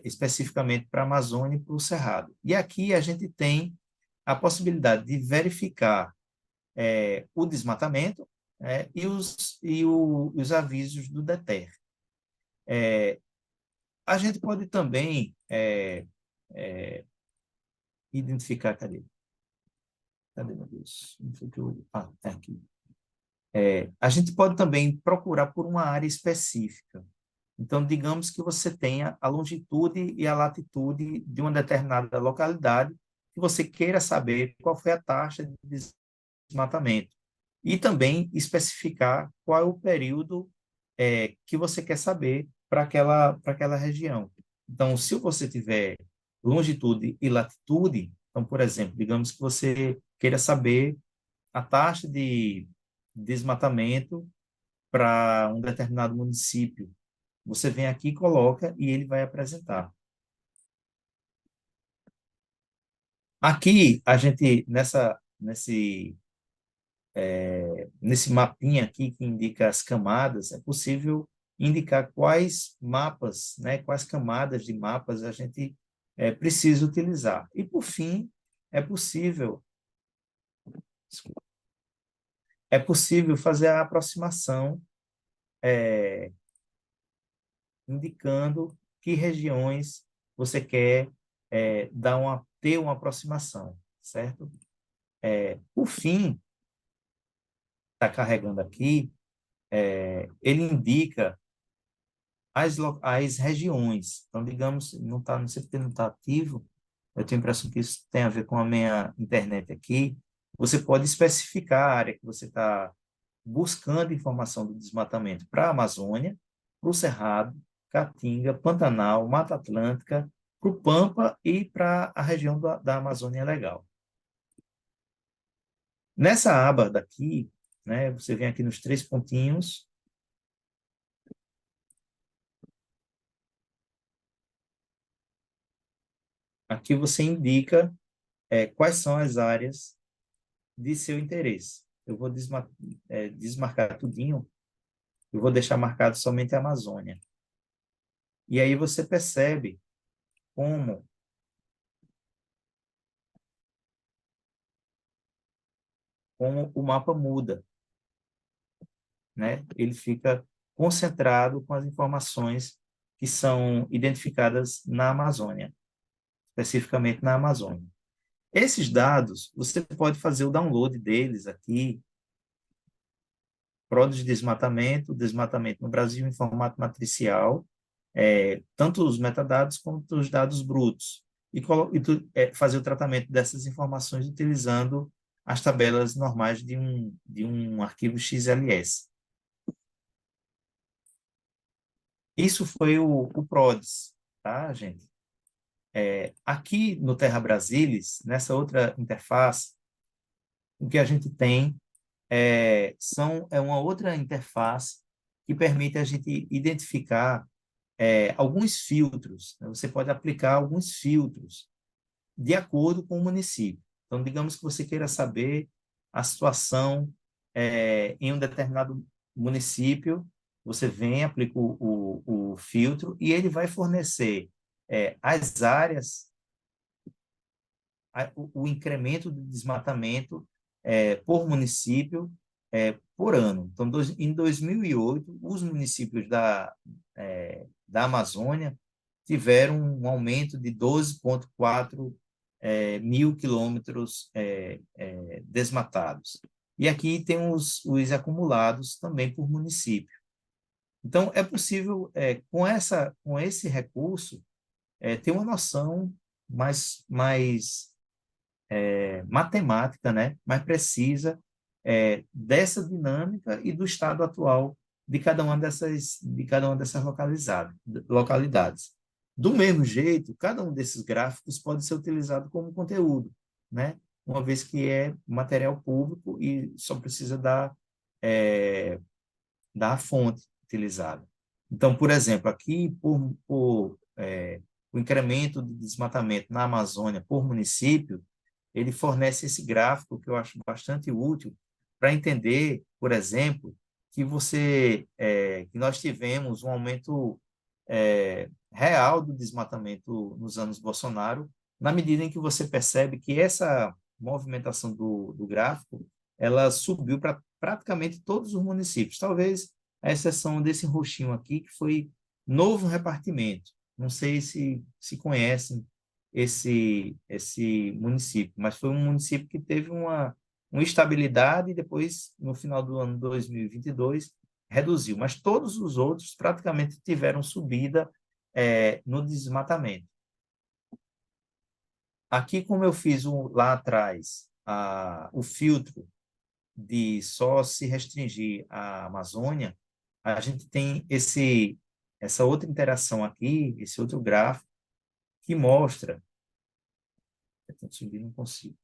especificamente para a Amazônia e para o Cerrado. E aqui a gente tem a possibilidade de verificar o desmatamento e os avisos do DETER. A gente pode também identificar, cadê? Cadê, meu Deus? Não sei o que tá aqui. A gente pode também procurar por uma área específica. Então, digamos que você tenha a longitude e a latitude de uma determinada localidade que você queira saber qual foi a taxa de desmatamento. E também especificar qual é o período que você quer saber para aquela região. Então, se você tiver longitude e latitude, então, por exemplo, digamos que você queira saber a taxa de desmatamento para um determinado município, você vem aqui, coloca e ele vai apresentar. Aqui, a gente, nesse mapinha aqui que indica as camadas, é possível indicar quais mapas, né, quais camadas de mapas a gente precisa utilizar. E, por fim, é possível, desculpa, é possível fazer a aproximação indicando que regiões você quer ter uma aproximação, certo? Por fim, está carregando aqui, ele indica as regiões. Então, digamos, não sei porque não está ativo, eu tenho a impressão que isso tem a ver com a minha internet aqui. Você pode especificar a área que você está buscando informação do desmatamento para a Amazônia, para o Cerrado, Caatinga, Pantanal, Mata Atlântica, para o Pampa e para a região da Amazônia Legal. Nessa aba daqui, né, você vem aqui nos 3 pontinhos. Aqui você indica quais são as áreas de seu interesse. Eu vou desmarcar tudinho, eu vou deixar marcado somente a Amazônia. E aí você percebe como o mapa muda, né? Ele fica concentrado com as informações que são identificadas na Amazônia, especificamente na Amazônia. Esses dados, você pode fazer o download deles aqui, PRODES de desmatamento no Brasil em formato matricial, tanto os metadados quanto os dados brutos, e fazer o tratamento dessas informações utilizando as tabelas normais de um arquivo XLS. Isso foi o PRODES, tá, gente? Aqui no Terra Brasilis, nessa outra interface, o que a gente tem é uma outra interface que permite a gente identificar alguns filtros, né? Você pode aplicar alguns filtros de acordo com o município. Então, digamos que você queira saber a situação em um determinado município, você vem, aplica o filtro e ele vai fornecer as áreas, o incremento do desmatamento por município por ano. Então, em 2008, os municípios da Amazônia tiveram um aumento de 12,4 mil quilômetros desmatados. E aqui tem os acumulados também por município. Então, é possível, com esse recurso, ter uma noção mais matemática, né, mais precisa dessa dinâmica e do estado atual de cada uma dessas localidades. Do mesmo jeito, cada um desses gráficos pode ser utilizado como conteúdo, né, uma vez que é material público e só precisa da fonte utilizada. Então, por exemplo, aqui, o incremento de desmatamento na Amazônia por município, ele fornece esse gráfico que eu acho bastante útil para entender, por exemplo, que nós tivemos um aumento real do desmatamento nos anos Bolsonaro, na medida em que você percebe que essa movimentação do gráfico, ela subiu para praticamente todos os municípios, talvez a exceção desse roxinho aqui, que foi novo repartimento. Não sei se conhecem esse município, mas foi um município que teve uma estabilidade e depois, no final do ano 2022, reduziu. Mas todos os outros praticamente tiveram subida no desmatamento. Aqui, como eu fiz lá atrás, o filtro de só se restringir à Amazônia, a gente tem essa outra interação aqui, esse outro gráfico, que mostra, tentando subir, não consigo,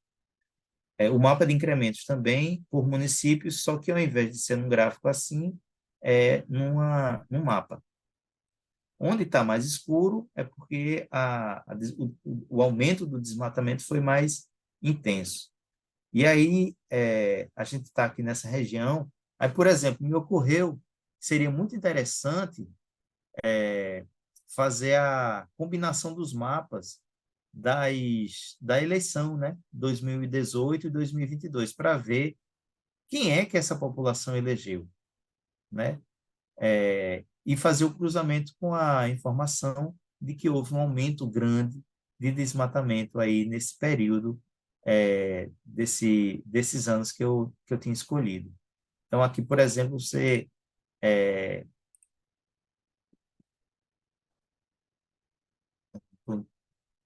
o mapa de incrementos também por municípios, só que ao invés de ser num gráfico assim, num mapa. Onde está mais escuro é porque o aumento do desmatamento foi mais intenso. E aí, a gente está aqui nessa região. Aí, por exemplo, me ocorreu que seria muito interessante fazer a combinação dos mapas da eleição, né? 2018 e 2022, para ver quem é que essa população elegeu, né? E fazer o cruzamento com a informação de que houve um aumento grande de desmatamento aí nesse período desses anos que eu tinha escolhido. Então, aqui, por exemplo, você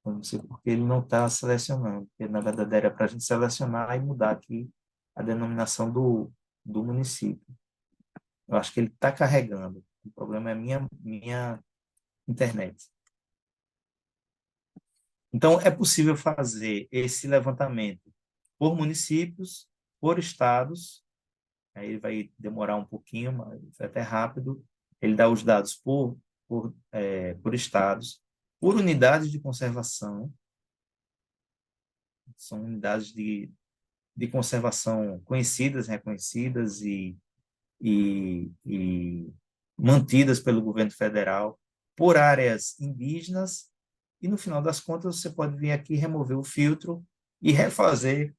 não sei porque ele não está selecionando, porque na verdade era para a gente selecionar e mudar aqui a denominação do município. Eu acho que ele está carregando. O problema é minha internet. Então, é possível fazer esse levantamento por municípios, por estados, aí vai demorar um pouquinho, mas é até rápido. Ele dá os dados por estados, por unidades de conservação, são unidades de conservação conhecidas, reconhecidas e mantidas pelo governo federal, por áreas indígenas, e no final das contas você pode vir aqui remover o filtro e refazer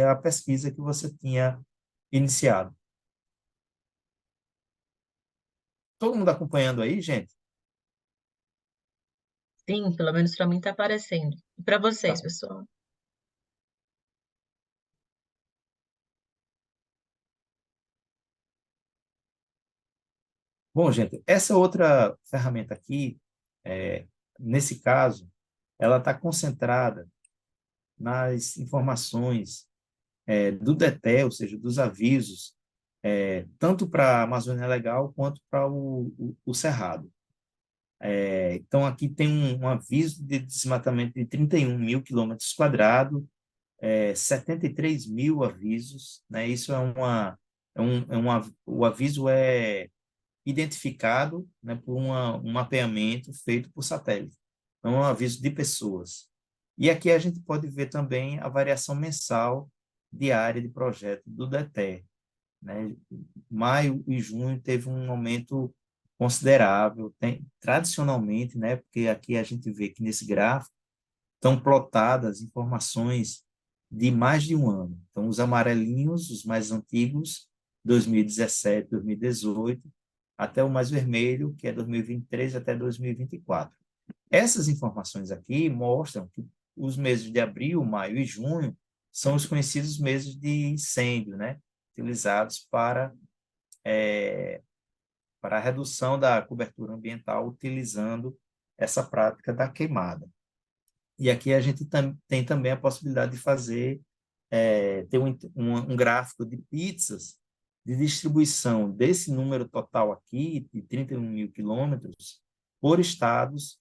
a pesquisa que você tinha iniciado. Todo mundo acompanhando aí, gente? Sim, pelo menos para mim está aparecendo. E para vocês, Tá. pessoal? Bom, gente, essa outra ferramenta aqui, nesse caso, ela está concentrada nas informações do DETE, ou seja, dos avisos tanto para a Amazônia Legal quanto para o Cerrado. Então, aqui tem um aviso de desmatamento de 31 mil quilômetros quadrados, 73 mil avisos, né? Isso o aviso é identificado, né, por um mapeamento feito por satélite. Então, é um aviso de pessoas. E aqui a gente pode ver também a variação mensal de área de projeto do DETER, né? Maio e junho teve um aumento considerável, tradicionalmente, né, porque aqui a gente vê que nesse gráfico estão plotadas informações de mais de um ano. Então, os amarelinhos, os mais antigos, 2017, 2018, até o mais vermelho, que é 2023 até 2024. Essas informações aqui mostram que os meses de abril, maio e junho são os conhecidos meses de incêndio, né? Utilizados para a redução da cobertura ambiental, utilizando essa prática da queimada. E aqui a gente tem também a possibilidade de fazer, ter um gráfico de pizzas de distribuição desse número total aqui, de 31 mil quilômetros, por estados,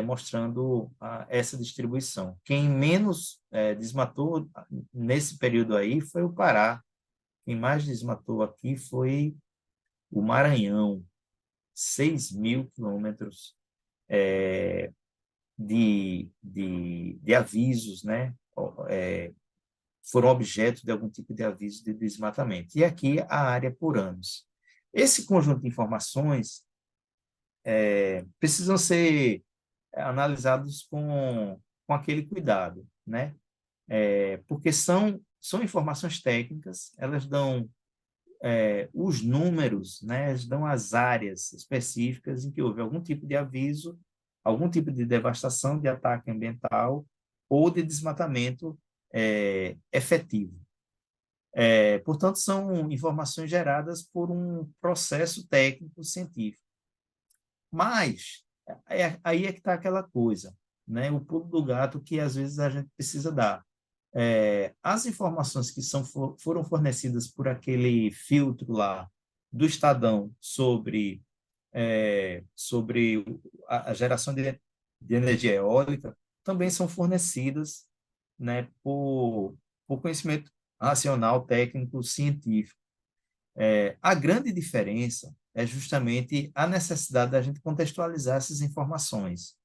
mostrando essa distribuição. Quem menos desmatou nesse período aí foi o Pará. Quem mais desmatou aqui foi o Maranhão, 6 mil quilômetros de avisos, né? Foram objeto de algum tipo de aviso de desmatamento. E aqui a área por anos. Esse conjunto de informações precisam ser analisados com aquele cuidado, né? Porque são informações técnicas, elas dão os números, né? Elas dão as áreas específicas em que houve algum tipo de aviso, algum tipo de devastação, de ataque ambiental ou de desmatamento efetivo. Portanto, são informações geradas por um processo técnico científico. Mas aí é que está aquela coisa, né? O pulo do gato que às vezes a gente precisa dar. As informações que foram fornecidas por aquele filtro lá do Estadão sobre a geração de energia eólica também são fornecidas, né, por conhecimento racional, técnico, científico. A grande diferença é justamente a necessidade da gente contextualizar essas informações.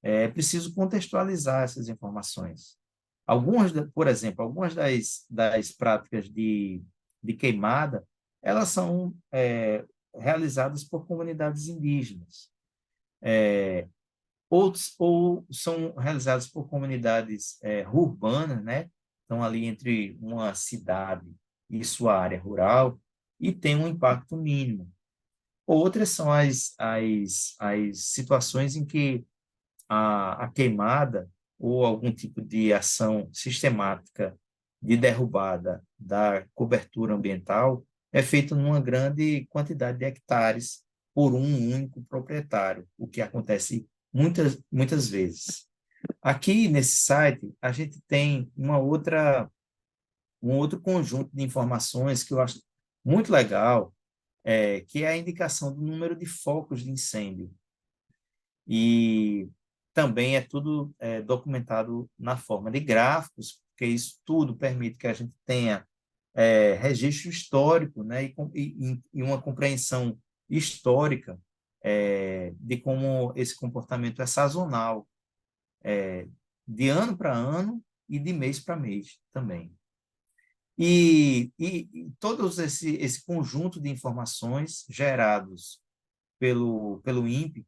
É preciso contextualizar essas informações. Por exemplo, algumas das práticas de queimada, elas são realizadas por comunidades indígenas. Outros ou são realizadas por comunidades urbanas, né? Estão ali entre uma cidade e sua área rural, e tem um impacto mínimo. Outras são as situações em que a queimada ou algum tipo de ação sistemática de derrubada da cobertura ambiental é feita numa grande quantidade de hectares por um único proprietário, o que acontece muitas vezes. Aqui nesse site, a gente tem um outro conjunto de informações que eu acho muito legal, que é a indicação do número de focos de incêndio. E também é tudo documentado na forma de gráficos, porque isso tudo permite que a gente tenha registro histórico, né, e uma compreensão histórica de como esse comportamento é sazonal, de ano para ano e de mês para mês também. E todos esse conjunto de informações gerados pelo INPE,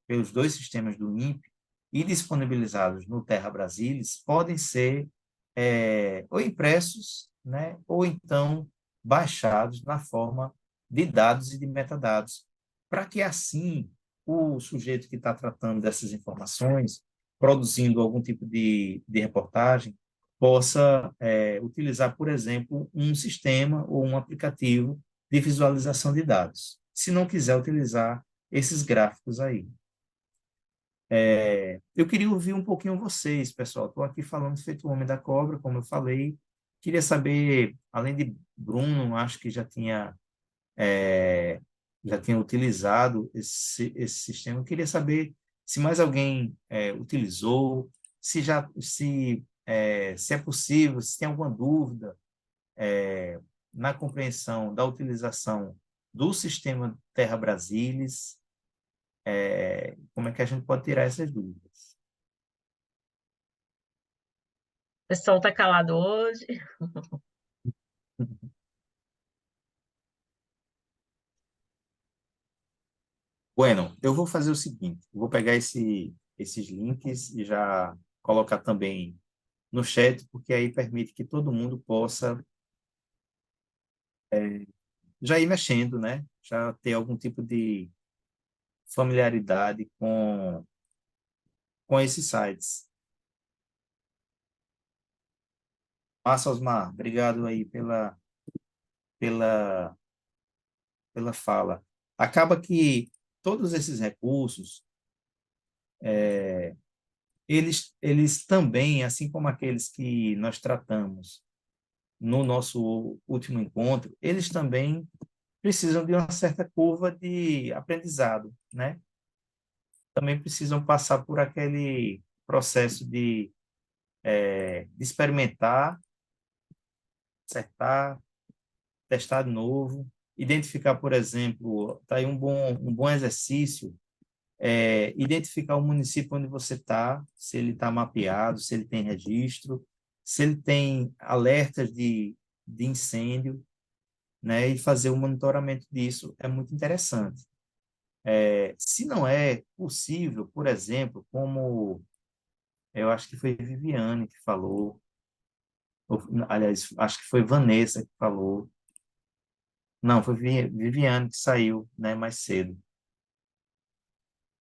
pelos dois sistemas do INPE, e disponibilizados no Terra Brasilis, podem ser ou impressos, né, ou então baixados na forma de dados e de metadados, para que assim o sujeito que está tratando dessas informações, produzindo algum tipo de reportagem, possa utilizar, por exemplo, um sistema ou um aplicativo de visualização de dados, se não quiser utilizar esses gráficos aí. Eu queria ouvir um pouquinho vocês, pessoal. Estou aqui falando feito o homem da cobra, como eu falei, Queria saber, além de Bruno, acho que é, já tinha utilizado esse sistema. Eu queria saber se mais alguém utilizou, se é possível, se tem alguma dúvida na compreensão da utilização do sistema Terra Brasilis, como é que a gente pode tirar essas dúvidas? O pessoal está calado hoje. Bueno, eu vou fazer o seguinte, eu vou pegar esses links e já colocar também no chat, porque aí permite que todo mundo possa já ir mexendo, né? Já ter algum tipo de familiaridade com esses sites. Massa, Osmar, obrigado aí pela, pela fala. Acaba que todos esses recursos, eles também, assim como aqueles que nós tratamos no nosso último encontro, eles também precisam de uma certa curva de aprendizado, né? Também precisam passar por aquele processo de experimentar, acertar, testar de novo, identificar, por exemplo, tá aí um bom exercício, identificar o município onde você está, se ele está mapeado, se ele tem registro, se ele tem alertas de incêndio, né, e fazer o monitoramento disso é muito interessante. Se não é possível, por exemplo, como eu acho que foi Viviane que falou, aliás, acho que foi Vanessa que falou, não, foi Viviane que saiu, né, mais cedo.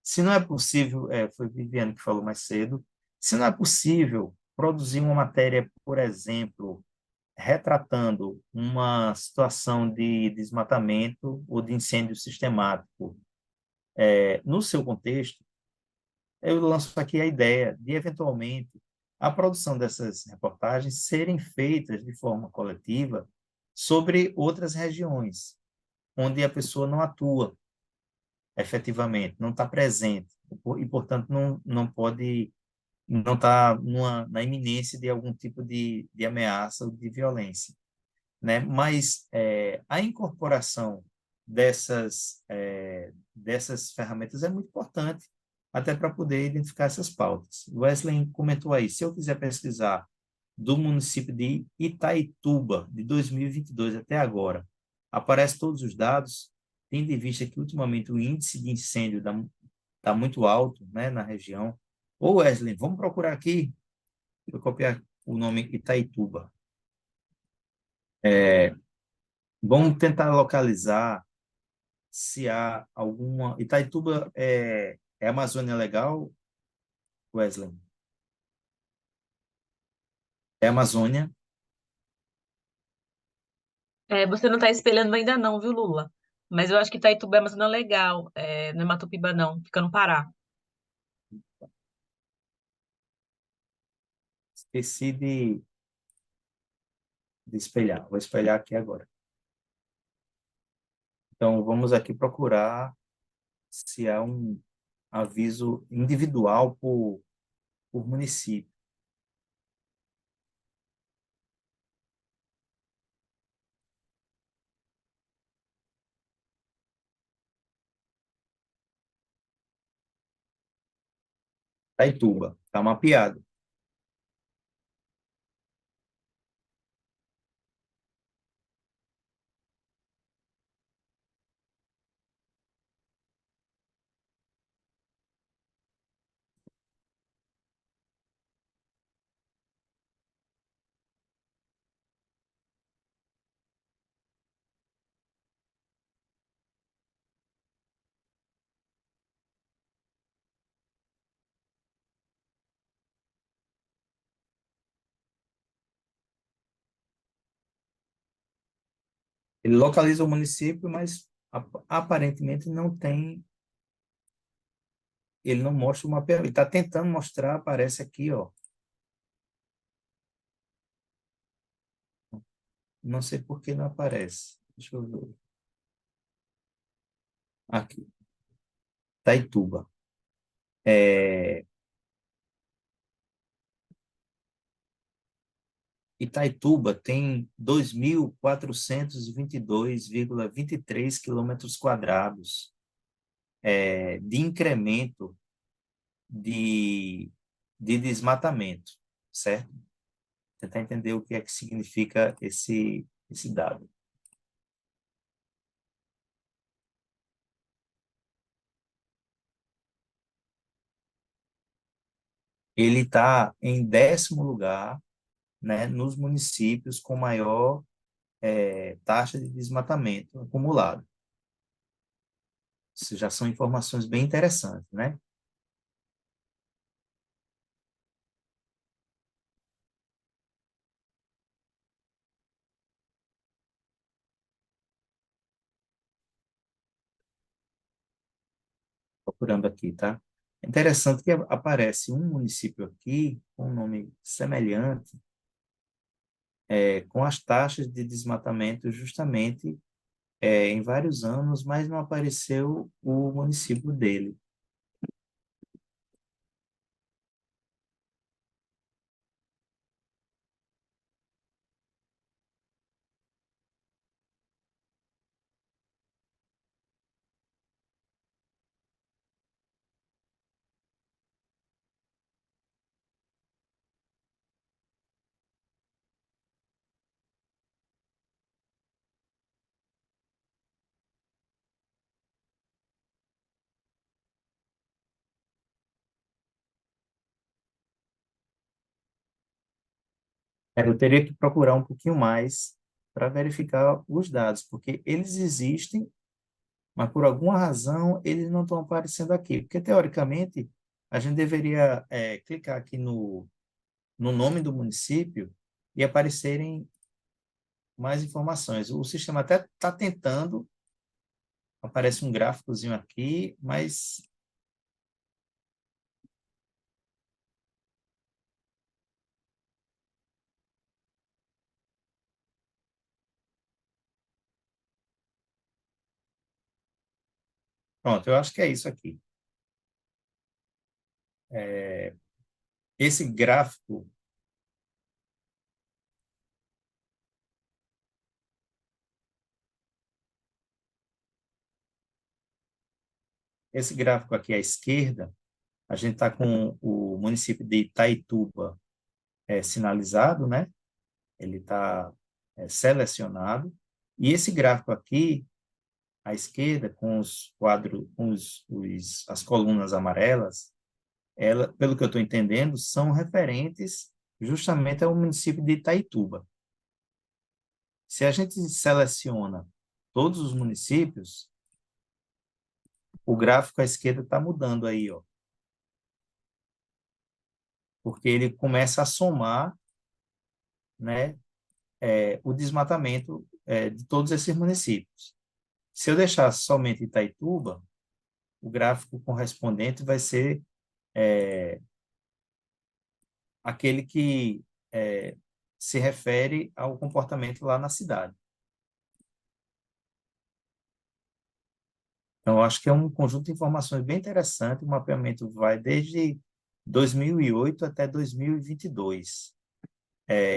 Se não é possível, foi Viviane que falou mais cedo, se não é possível produzir uma matéria, por exemplo, retratando uma situação de desmatamento ou de incêndio sistemático, no seu contexto, eu lanço aqui a ideia de, eventualmente, a produção dessas reportagens serem feitas de forma coletiva sobre outras regiões, onde a pessoa não atua efetivamente, não está presente, e, portanto, não pode, não está na iminência de algum tipo de ameaça ou de violência, né? Mas a incorporação dessas ferramentas é muito importante, até para poder identificar essas pautas. Wesley comentou aí, se eu quiser pesquisar do município de Itaituba, de 2022 até agora, aparece todos os dados, tendo em vista que, ultimamente, o índice de incêndio está muito alto, né, na região. Ô, Wesley, vamos procurar aqui, eu copiar o nome Itaituba. Vamos tentar localizar se há alguma... Itaituba é Amazônia Legal, Wesley? É Amazônia? Você não está espelhando ainda não, viu, Lula? Mas eu acho que Itaituba é uma zona legal. Não é Matopiba, não. Fica no Pará. Esqueci de espelhar. Vou espelhar aqui agora. Então, vamos aqui procurar se há um aviso individual por município. Itaituba, está mapeado. Ele localiza o município, mas aparentemente não tem, ele não mostra o mapeamento. Ele está tentando mostrar, aparece aqui, ó. Não sei por que não aparece. Deixa eu ver. Aqui, Taituba. É, Itaituba tem 2.422,23 quilômetros quadrados de incremento de, de desmatamento, certo? Tentar entender o que é que significa esse dado. Ele está em 10º lugar, né, nos municípios com maior taxa de desmatamento acumulado. Isso já são informações bem interessantes, né? Procurando aqui, tá? É interessante que aparece um município aqui com um nome semelhante, com as taxas de desmatamento justamente em vários anos, mas não apareceu o município dele. Eu teria que procurar um pouquinho mais para verificar os dados, porque eles existem, mas por alguma razão eles não estão aparecendo aqui. Porque, teoricamente, a gente deveria clicar aqui no nome do município e aparecerem mais informações. O sistema até está tentando, aparece um gráficozinho aqui, mas pronto, eu acho que é isso aqui. Esse gráfico, esse gráfico aqui à esquerda, a gente está com o município de Itaituba sinalizado, né? Ele está selecionado. E esse gráfico aqui, à esquerda, com os quadros, com as colunas amarelas, pelo que eu estou entendendo, são referentes justamente ao município de Itaituba. Se a gente seleciona todos os municípios, o gráfico à esquerda está mudando aí, ó, porque ele começa a somar, né, o desmatamento de todos esses municípios. Se eu deixar somente Itaituba, o gráfico correspondente vai ser aquele que se refere ao comportamento lá na cidade. Então, eu acho que é um conjunto de informações bem interessante. O mapeamento vai desde 2008 até 2022.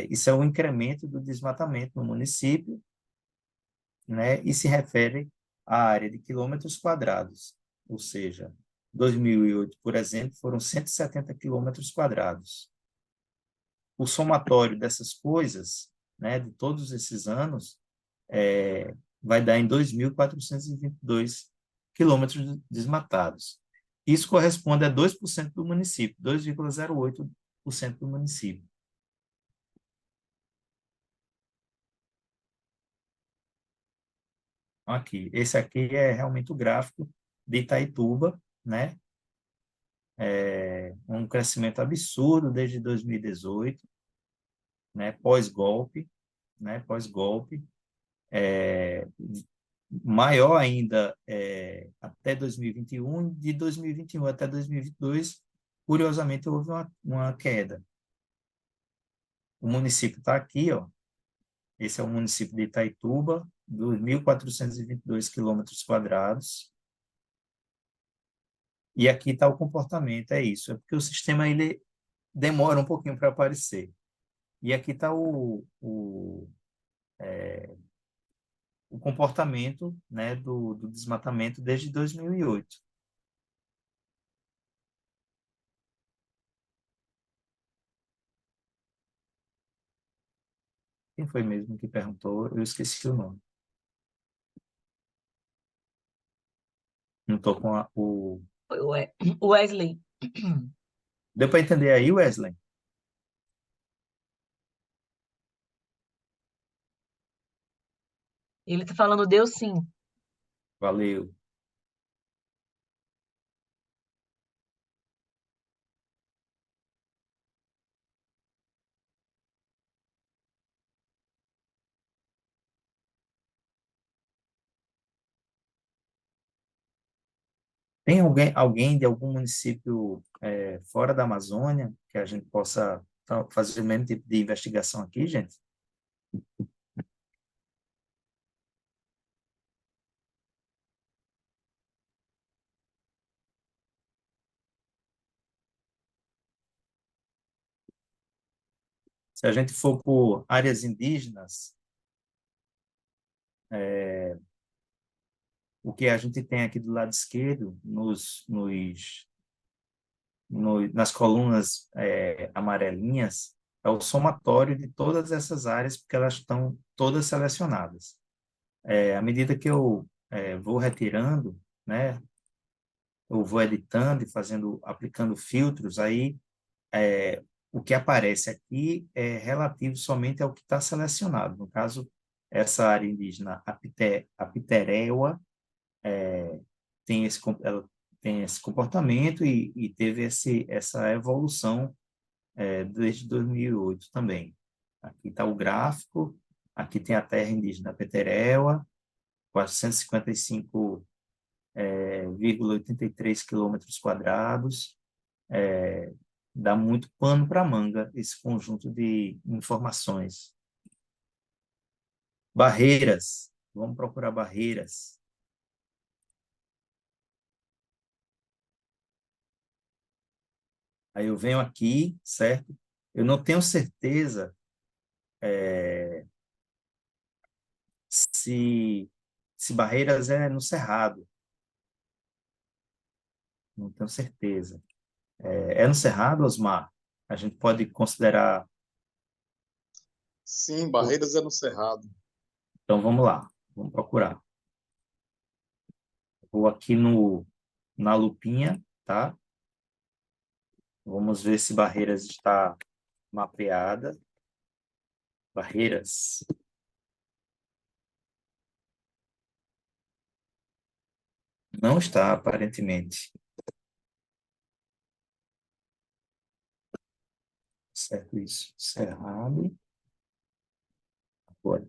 Isso é um incremento do desmatamento no município, né, e se refere à área de quilômetros quadrados, ou seja, 2008, por exemplo, foram 170 quilômetros quadrados. O somatório dessas coisas, né, de todos esses anos, vai dar em 2.422 quilômetros desmatados. Isso corresponde a 2% do município, 2,08% do município. Aqui, esse aqui é realmente o gráfico de Itaituba, né? Um crescimento absurdo desde 2018, né? Pós-golpe, né? Pós-golpe, maior ainda até 2021, de 2021 até 2022, curiosamente houve uma queda. O município está aqui, ó, Esse é o município de Itaituba, 2.422 quilômetros quadrados. E aqui está o comportamento, é isso. É porque o sistema ele demora um pouquinho para aparecer. E aqui está o comportamento, né, do desmatamento desde 2008. Quem foi mesmo que perguntou? Eu esqueci o nome. Não estou com o... Foi o Wesley. Deu para entender aí, Wesley? Ele está falando deu sim. Valeu. Tem alguém de algum município fora da Amazônia que a gente possa fazer o mesmo tipo de investigação aqui, gente? Se a gente for por áreas indígenas, o que a gente tem aqui do lado esquerdo, nas colunas amarelinhas, é o somatório de todas essas áreas, porque elas estão todas selecionadas. À medida que eu vou retirando, né, eu vou editando e aplicando filtros, aí é, o que aparece aqui é relativo somente ao que está selecionado. No caso, essa área indígena Apiteréua ela tem esse comportamento e teve essa evolução desde 2008 também. Aqui está o gráfico, aqui tem a terra indígena Peteréua, 455,83 quilômetros quadrados. Dá muito pano para manga esse conjunto de informações. Barreiras, vamos procurar barreiras. Aí eu venho aqui, certo? Eu não tenho certeza se, se Barreiras é no Cerrado, não tenho certeza. É no Cerrado, Osmar? A gente pode considerar. Sim, Barreiras é no Cerrado. Então vamos lá, vamos procurar. Vou aqui na lupinha, tá? Vamos ver se Barreiras está mapeada. Barreiras. Não está, aparentemente. Certo isso. Cerrado. Agora.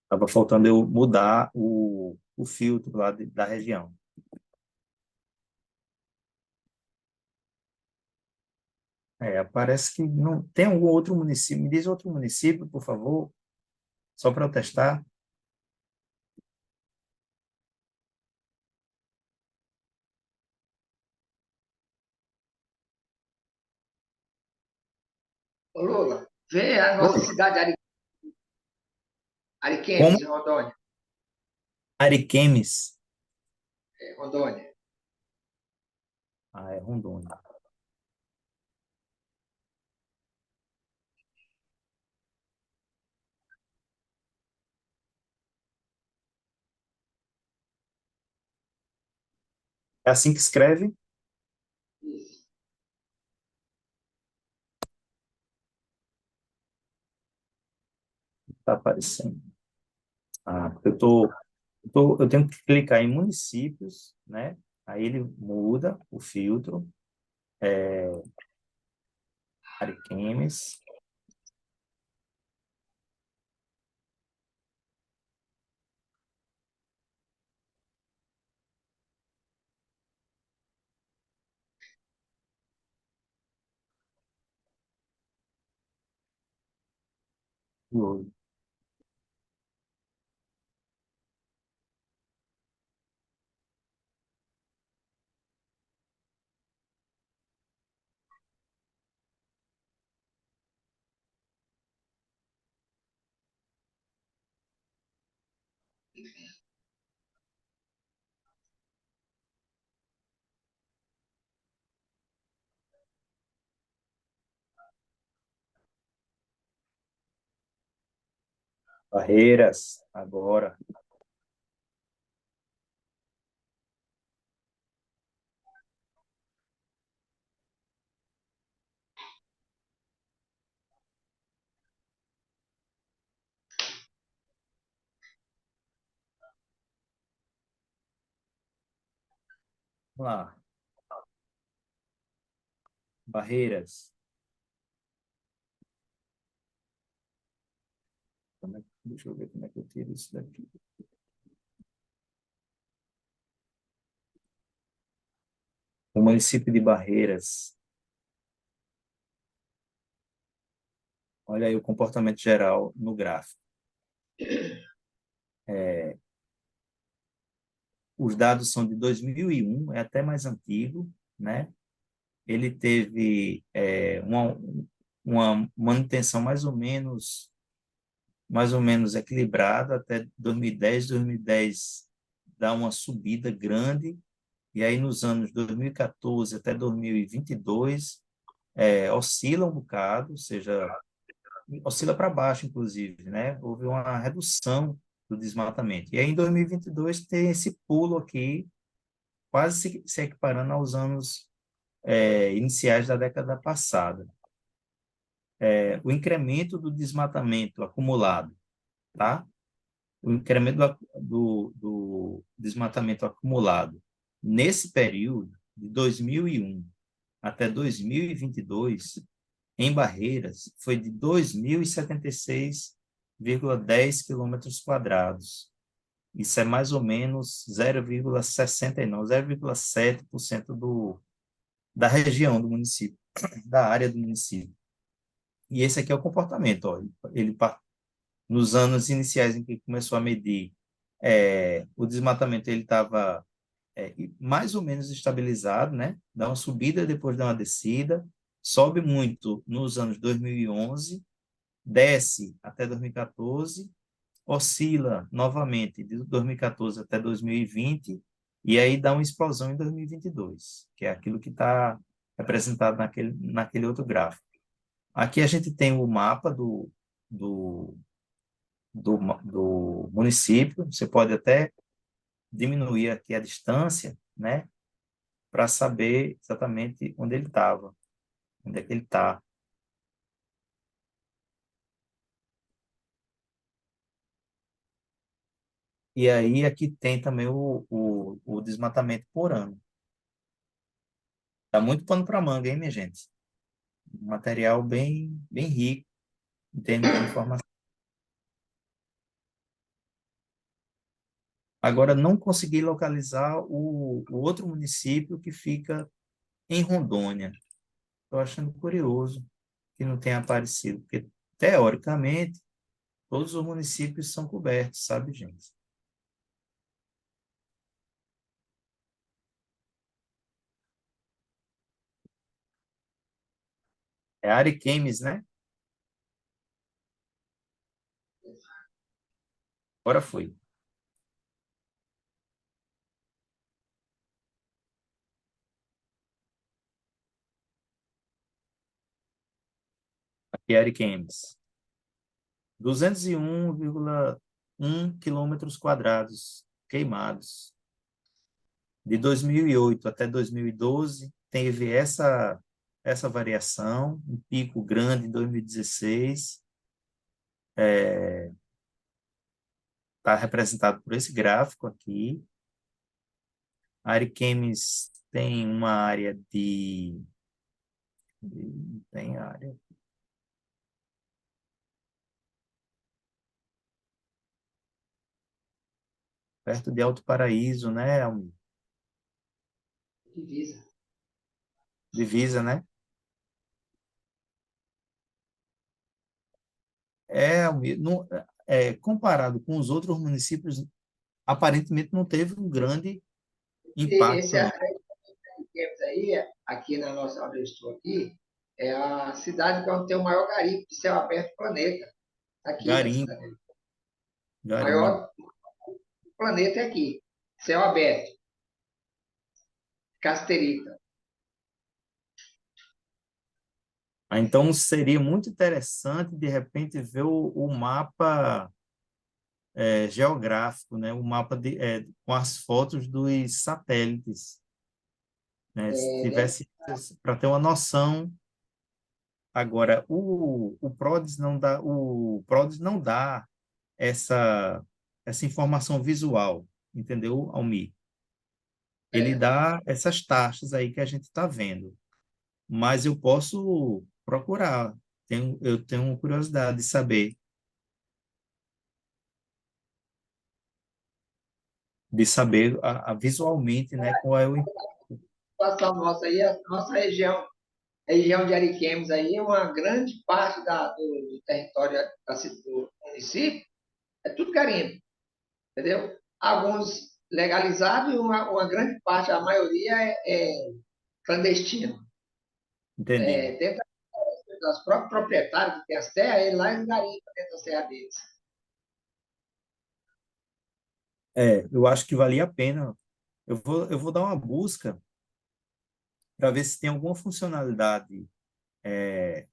Estava faltando eu mudar o filtro lá da região. Parece que não tem algum outro município. Me diz outro município, por favor, só para eu testar. Ô, Lula, vê a nossa Oi. cidade Como Ariquemes, em Rondônia. Ariquemes. Rondônia. Ah, é Rondônia. É assim que escreve? Isso. Está aparecendo. Ah, eu tenho que clicar em municípios, né? Aí ele muda o filtro. Ariquemes. Foi. Barreiras, agora. Vamos lá. Barreiras. Deixa eu ver como é que eu tiro isso daqui. O município de Barreiras. Olha aí o comportamento geral no gráfico. Os dados são de 2001, é até mais antigo, né? Ele teve uma manutenção mais ou menos equilibrada até 2010. 2010 dá uma subida grande, e aí nos anos 2014 até 2022 oscila um bocado, ou seja, oscila para baixo, inclusive, né? Houve uma redução do desmatamento. E aí, em 2022, tem esse pulo aqui, quase se equiparando aos anos iniciais da década passada. O incremento do desmatamento acumulado, tá? O incremento do desmatamento acumulado nesse período, de 2001 até 2022, em Barreiras, foi de 2.076,10 quilômetros quadrados. Isso é mais ou menos 0,69, 0,7% da região do município, da área do município. E esse aqui é o comportamento. Ó. Nos anos iniciais em que começou a medir, o desmatamento ele estava mais ou menos estabilizado, né? Dá uma subida, depois dá uma descida, sobe muito nos anos 2011, desce até 2014, oscila novamente de 2014 até 2020, e aí dá uma explosão em 2022, que é aquilo que está representado naquele outro gráfico. Aqui a gente tem o mapa do, do município, você pode até diminuir aqui a distância, né, para saber exatamente onde ele estava, onde é que ele está. E aí aqui tem também o desmatamento por ano. Dá muito pano para manga, hein, minha gente? Um material bem rico em termos de informação. Agora, não consegui localizar o outro município que fica em Rondônia. Estou achando curioso que não tenha aparecido, porque, teoricamente, todos os municípios são cobertos, sabe, gente? É Ariquemes, né? Agora foi. Aqui é Ariquemes. 201,1 quilômetros quadrados queimados. De 2008 até 2012, teve essa variação, um pico grande em 2016, está representado por esse gráfico aqui. A Ariquemes tem uma área tem área, perto de Alto Paraíso, né? Divisa. Divisa, né? não, comparado com os outros municípios, aparentemente não teve um grande Esse impacto, não. temos aí, aqui na nossa, onde eu estou aqui, é a cidade que tem o maior garimpo de céu aberto do planeta. Aqui na Garimpo, cidade. O garimpo. maior planeta é aqui. Céu aberto. Casterita. Então, seria muito interessante, de repente, ver o mapa geográfico, né? O mapa com as fotos dos satélites, né? Se É, tivesse para ter uma noção. Agora, o PRODES não dá essa informação visual, entendeu, Almir? Ele é. dá essas taxas aí que a gente está vendo, mas eu posso procurar. Eu tenho curiosidade de saber, visualmente, né, qual é o. A situação nossa aí, a nossa região de Ariquemes aí, uma grande parte do território do município é tudo garimpo, entendeu? Alguns legalizados e uma grande parte, a maioria é clandestino. Entendi. Dentro das próprios proprietários que têm as terras, eles lá eles garimpam dentro da terra deles. Eu acho que valia a pena. Eu vou dar uma busca para ver se tem alguma funcionalidade em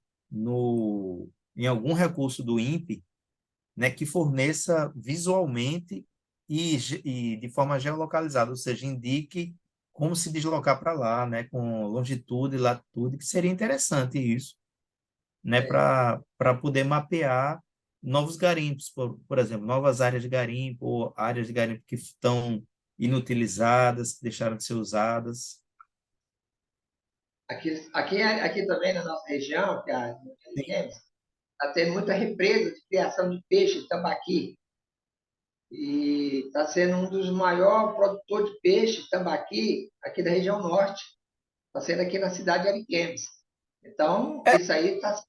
algum recurso do INPE, né, que forneça visualmente e de forma geolocalizada, ou seja, indique como se deslocar para lá, né, com longitude e latitude, que seria interessante isso, né, É, para poder mapear novos garimpos, por exemplo, novas áreas de garimpo, ou áreas de garimpo que estão inutilizadas, que deixaram de ser usadas. aqui também na nossa região, que é a Sim. Ariquemes, está tendo muita represa de criação de peixe, tambaqui. E está sendo um dos maiores produtores de peixe, tambaqui, aqui da região norte. Está sendo aqui na cidade de Ariquemes. Então, isso aí está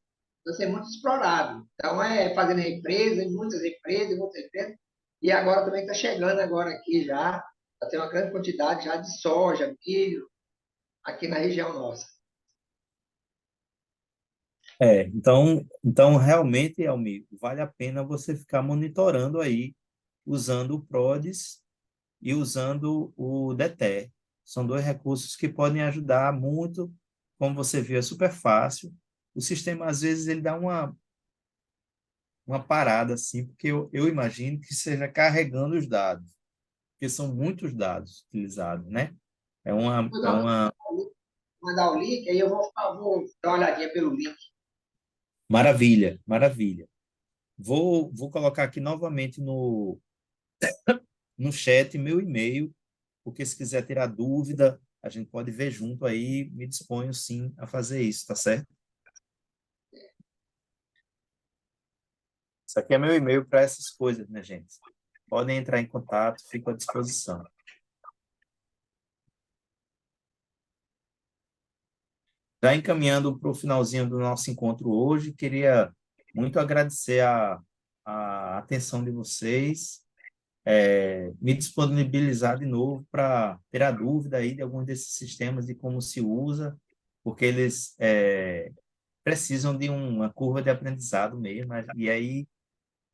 sendo muito explorado. Então, fazendo represas, muitas represas, muitas represas. E agora também está chegando agora aqui já, já tem uma grande quantidade já de soja, milho, aqui na região nossa. Então realmente, Almir, vale a pena você ficar monitorando aí, usando o PRODES e usando o DETER. São dois recursos que podem ajudar muito, como você viu, é super fácil. O sistema, às vezes, ele dá uma parada, assim, porque eu imagino que seja carregando os dados, porque são muitos dados utilizados, né? É uma, Vou é dar uma mandar o link, aí eu vou dar uma olhadinha pelo link. maravilha, maravilha. Vou colocar aqui novamente no chat meu e-mail, porque se quiser tirar dúvida, a gente pode ver junto aí, me disponho sim a fazer isso, tá certo? Isso aqui é meu e-mail para essas coisas, né, gente? Podem entrar em contato, fico à disposição. Já encaminhando para o finalzinho do nosso encontro hoje, queria muito agradecer a atenção de vocês, me disponibilizar de novo para ter a dúvida aí de alguns desses sistemas e como se usa, porque eles precisam de uma curva de aprendizado mesmo, e aí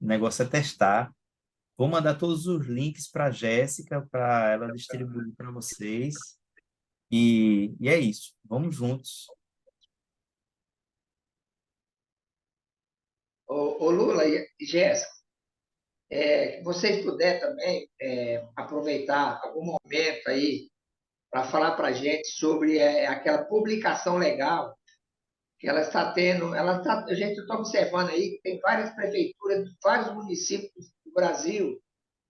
o negócio é testar. Vou mandar todos os links para a Jéssica, para ela distribuir para vocês, e é isso, vamos juntos. Ô Lula e Jéssica, que vocês puderem também aproveitar algum momento aí para falar para a gente sobre aquela publicação legal que ela está tendo. A gente está observando aí que tem várias prefeituras de vários municípios do Brasil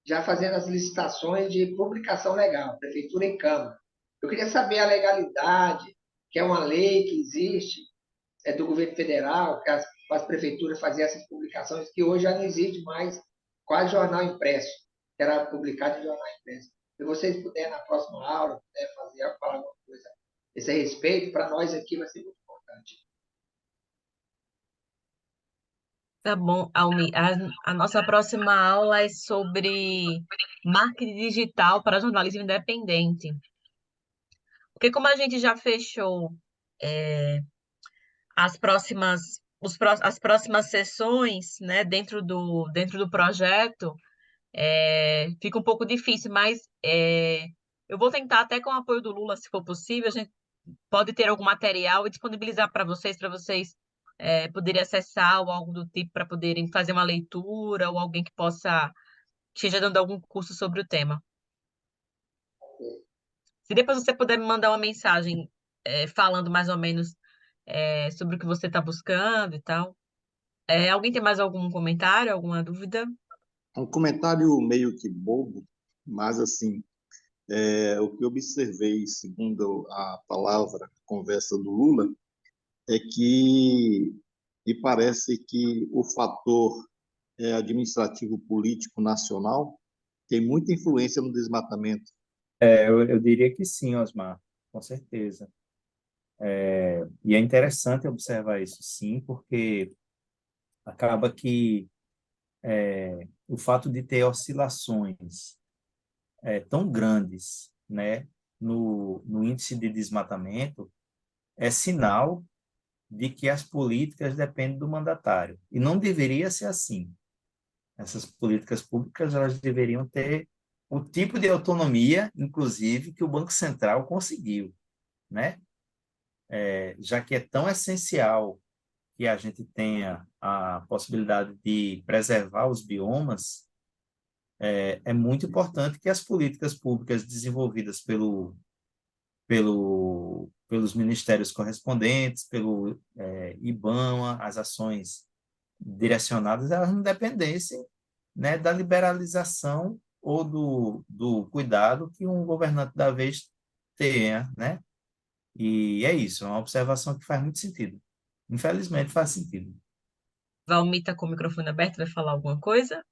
já fazendo as licitações de publicação legal, prefeitura e Câmara. Eu queria saber a legalidade, que é uma lei que existe, do governo federal, que as prefeituras faziam essas publicações, que hoje já não existe mais quase jornal impresso, que era publicado em jornal impresso. Se vocês puderem, na próxima aula, puder falar alguma coisa a esse respeito, para nós aqui vai ser muito importante. Tá bom, Almi. A nossa próxima aula é sobre marketing digital para jornalismo independente. Porque como a gente já fechou é, as próximas sessões, né, dentro do projeto, fica um pouco difícil, mas eu vou tentar, até com o apoio do Lula, se for possível, a gente pode ter algum material e disponibilizar para vocês poderem acessar ou algo do tipo para poderem fazer uma leitura ou alguém que possa esteja dando algum curso sobre o tema. Se depois você puder me mandar uma mensagem falando mais ou menos sobre o que você está buscando e tal. Alguém tem mais algum comentário, alguma dúvida? Um comentário meio que bobo, mas assim, o que eu observei, segundo a palavra, a conversa do Lula, é que me parece que o fator administrativo político nacional tem muita influência no desmatamento. Eu diria que sim, Osmar, com certeza. E é interessante observar isso, sim, porque acaba que o fato de ter oscilações tão grandes, né, no índice de desmatamento é sinal de que as políticas dependem do mandatário. E não deveria ser assim. Essas políticas públicas elas deveriam ter o tipo de autonomia, inclusive, que o Banco Central conseguiu, né? Já que é tão essencial que a gente tenha a possibilidade de preservar os biomas, é muito importante que as políticas públicas desenvolvidas pelos ministérios correspondentes, pelo IBAMA, as ações direcionadas, elas não dependessem, né, da liberalização ou do cuidado que um governante da vez tenha, né? E é isso, é uma observação que faz muito sentido. Infelizmente faz sentido. Valmir está com o microfone aberto, vai falar alguma coisa?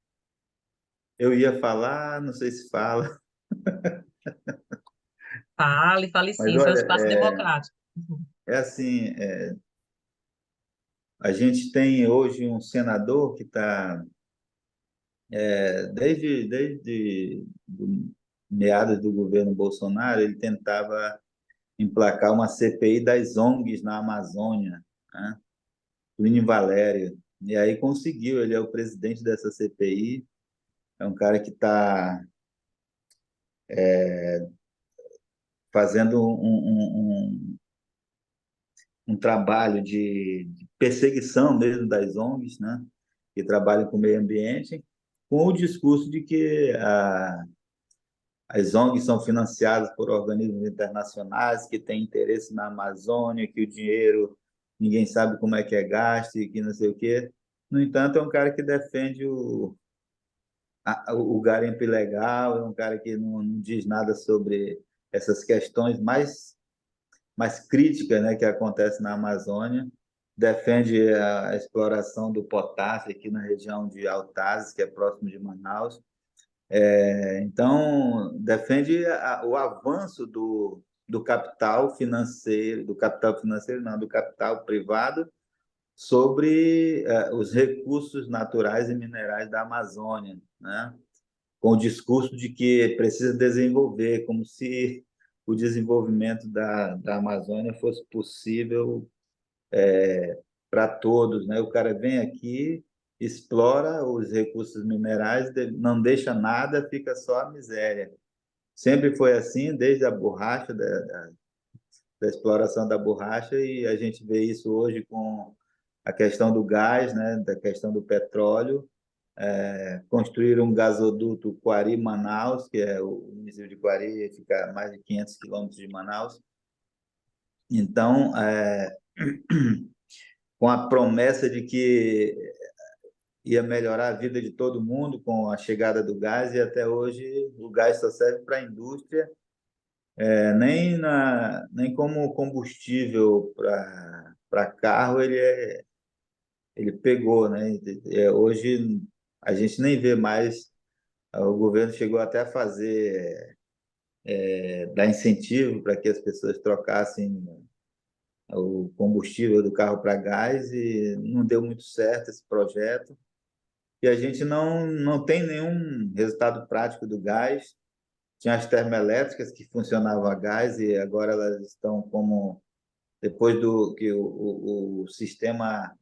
Eu ia falar, não sei se fala, Fale, fale mas sim, seu olha, espaço democrático. Uhum. é assim, a gente tem hoje um senador que está, desde meados do governo Bolsonaro, ele tentava emplacar uma CPI das ONGs na Amazônia, né? Plínio Valério. E aí conseguiu, ele é o presidente dessa CPI, é um cara que está fazendo um trabalho de perseguição mesmo das ONGs, né? Que trabalham com o meio ambiente, com o discurso de que as ONGs são financiadas por organismos internacionais que têm interesse na Amazônia, que o dinheiro ninguém sabe como é que é gasto e que não sei o quê. No entanto, é um cara que defende o garimpo ilegal, é um cara que não diz nada sobre essas questões mais críticas, né, que acontecem na Amazônia. Defende a exploração do potássio aqui na região de Altazes, que é próximo de Manaus. Então, defende o avanço do capital financeiro, não, do capital privado sobre os recursos naturais e minerais da Amazônia, né? Com o discurso de que precisa desenvolver, como se o desenvolvimento da Amazônia fosse possível para todos, né? O cara vem aqui, explora os recursos minerais, não deixa nada, fica só a miséria. Sempre foi assim, desde a borracha, da exploração da borracha, e a gente vê isso hoje com a questão do gás, né? Da questão do petróleo. Construir um gasoduto Quari-Manaus, que é o município de Quari, fica a mais de 500 quilômetros de Manaus. Então, com a promessa de que ia melhorar a vida de todo mundo com a chegada do gás, e até hoje o gás só serve para a indústria, nem como combustível para carro ele pegou, né? Hoje a gente nem vê mais, o governo chegou até a dar incentivo para que as pessoas trocassem o combustível do carro para gás e não deu muito certo esse projeto. E a gente não tem nenhum resultado prático do gás. Tinha as termoelétricas que funcionavam a gás e agora elas estão como depois do que o sistema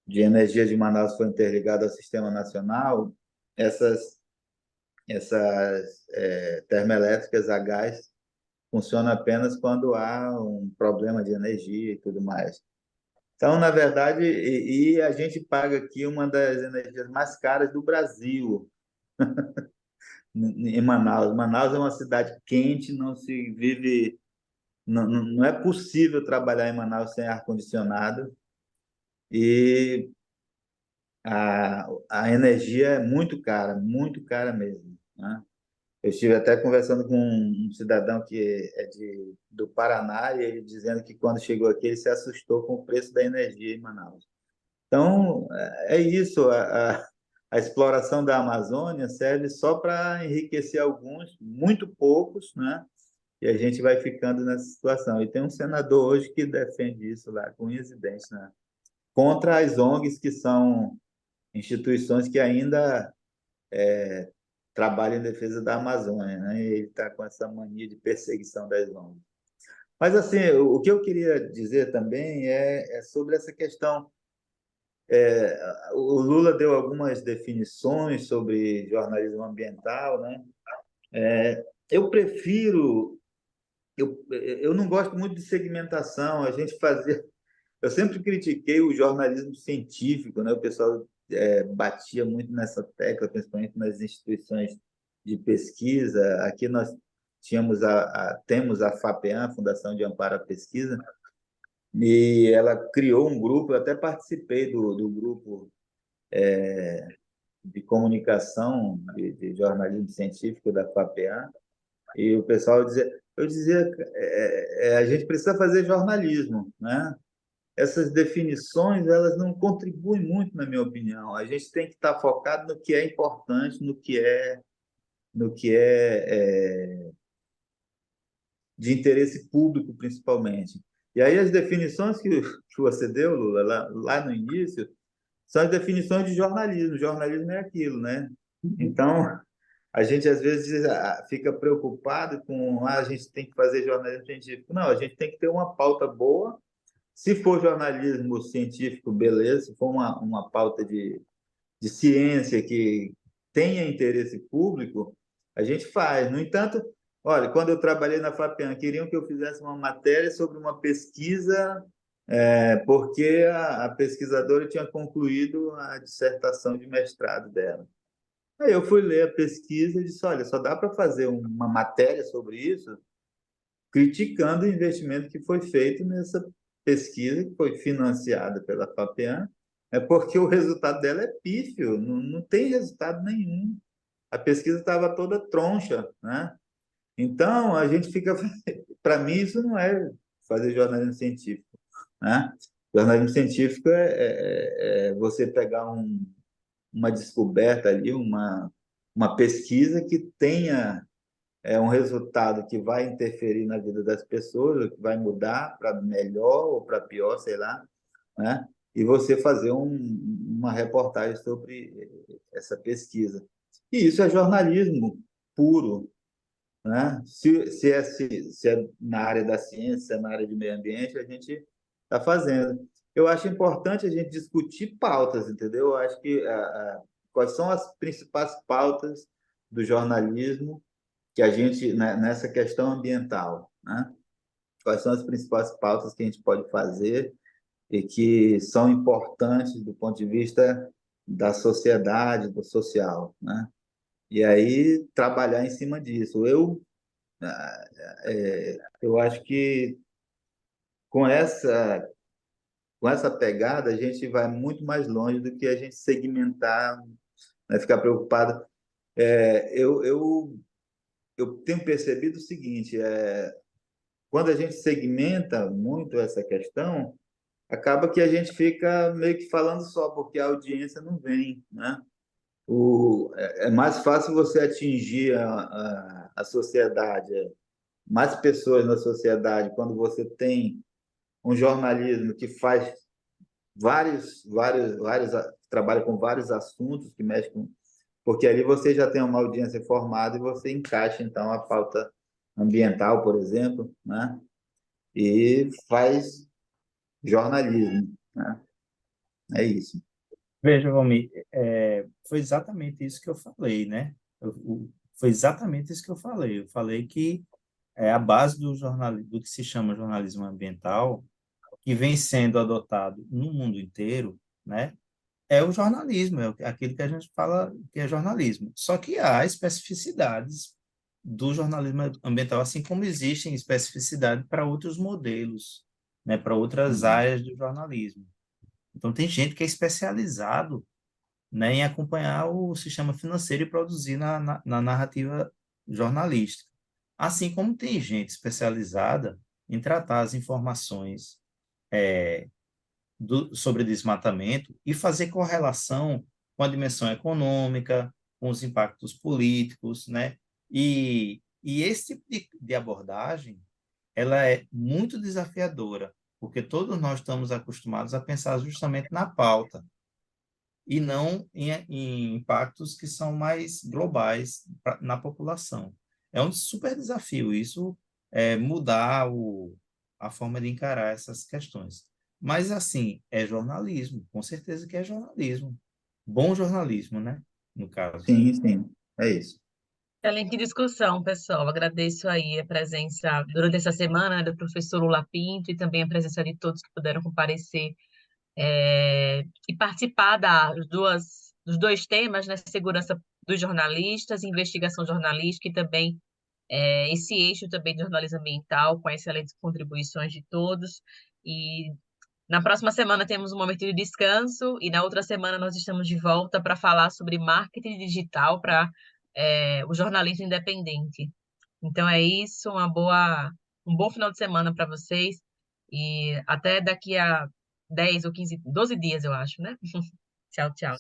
de energia de Manaus foi interligado ao sistema nacional, essas termoelétricas a gás funcionam apenas quando há um problema de energia e tudo mais. Então, na verdade, e a gente paga aqui uma das energias mais caras do Brasil, em Manaus. Manaus é uma cidade quente, não se vive, não é possível trabalhar em Manaus sem ar-condicionado e a energia é muito cara mesmo, né? Eu estive até conversando com um cidadão que é do Paraná e ele dizendo que quando chegou aqui ele se assustou com o preço da energia em Manaus. Então, é isso. A exploração da Amazônia serve só para enriquecer alguns, muito poucos, né? E a gente vai ficando nessa situação. E tem um senador hoje que defende isso lá, com unhas e dentes, né? Contra as ONGs, que são instituições que ainda trabalham em defesa da Amazônia, né? E ele está com essa mania de perseguição das ONGs. Mas, assim, o que eu queria dizer também é sobre essa questão. O Lula deu algumas definições sobre jornalismo ambiental, né? Eu prefiro, eu não gosto muito de segmentação. A gente fazia, eu sempre critiquei o jornalismo científico, né? O pessoal batia muito nessa tecla, principalmente nas instituições de pesquisa. Aqui nós temos a FAPEAM, Fundação de Amparo à Pesquisa, e ela criou um grupo. Eu até participei do grupo de comunicação de jornalismo científico da FAPEA, e o pessoal dizia, eu dizia, a gente precisa fazer jornalismo, né? Essas definições, elas não contribuem muito, na minha opinião. A gente tem que estar focado no que é importante, no que é de interesse público, principalmente. E aí as definições que você deu, Lula, lá no início, são as definições de jornalismo. Jornalismo é aquilo, né? Então, a gente às vezes fica preocupado com a gente tem que fazer jornalismo científico. Não, a gente tem que ter uma pauta boa. Se for jornalismo científico, beleza. Se for uma pauta de ciência que tenha interesse público, a gente faz. No entanto, olha, quando eu trabalhei na FAPEAN, queriam que eu fizesse uma matéria sobre uma pesquisa, porque a pesquisadora tinha concluído a dissertação de mestrado dela. Aí eu fui ler a pesquisa e disse, olha, só dá para fazer uma matéria sobre isso criticando o investimento que foi feito nessa pesquisa, que foi financiada pela FAPEAN, porque o resultado dela é pífio, não tem resultado nenhum. A pesquisa estava toda troncha, né? Então, a gente fica... Para mim, isso não é fazer jornalismo científico, né? Jornalismo científico é você pegar uma descoberta ali, uma pesquisa que tenha um resultado que vai interferir na vida das pessoas, que vai mudar para melhor ou para pior, sei lá, né? E você fazer uma reportagem sobre essa pesquisa. E isso é jornalismo puro, né? Se é na área da ciência, se é na área de meio ambiente, a gente está fazendo. Eu acho importante a gente discutir pautas, entendeu? Eu acho que quais são as principais pautas do jornalismo que a gente, né, nessa questão ambiental, né? Quais são as principais pautas que a gente pode fazer e que são importantes do ponto de vista da sociedade, do social, né? E aí trabalhar em cima disso. Eu acho que com essa pegada a gente vai muito mais longe do que a gente segmentar, né, ficar preocupado. Eu tenho percebido o seguinte: quando a gente segmenta muito essa questão, acaba que a gente fica meio que falando só, porque a audiência não vem, né? É mais fácil você atingir a sociedade, mais pessoas na sociedade, quando você tem um jornalismo que faz trabalha com vários assuntos que mexem com, porque ali você já tem uma audiência formada e você encaixa então a pauta ambiental, por exemplo, né? E faz jornalismo, né? É isso. Veja, Valmir, foi exatamente isso que eu falei, né? Foi exatamente isso que eu falei. Eu falei que a base do que se chama jornalismo ambiental, que vem sendo adotado no mundo inteiro, né? É o jornalismo, aquilo que a gente fala que é jornalismo. Só que há especificidades do jornalismo ambiental, assim como existem especificidades para outros modelos, né? Para outras áreas do jornalismo. Então, tem gente que é especializado, né, em acompanhar o sistema financeiro e produzir na narrativa jornalística. Assim como tem gente especializada em tratar as informações sobre desmatamento e fazer correlação com a dimensão econômica, com os impactos políticos, né? E esse tipo de abordagem, ela é muito desafiadora, porque todos nós estamos acostumados a pensar justamente na pauta, e não em impactos que são mais globais na população. É um super desafio isso, mudar a forma de encarar essas questões. Mas, assim, é jornalismo, com certeza que é jornalismo. Bom jornalismo, né? No caso. Sim, sim, é isso. Excelente discussão, pessoal. Agradeço aí a presença durante essa semana, né, do professor Lula Pinto e também a presença de todos que puderam comparecer e participar dos dois temas, né, segurança dos jornalistas, investigação jornalística e também esse eixo também do jornalismo ambiental, com excelentes contribuições de todos. E na próxima semana temos um momento de descanso e na outra semana nós estamos de volta para falar sobre marketing digital para o jornalismo independente. Então é isso, um bom final de semana para vocês e até daqui a 10 ou 15, 12 dias, eu acho, né? Tchau, tchau.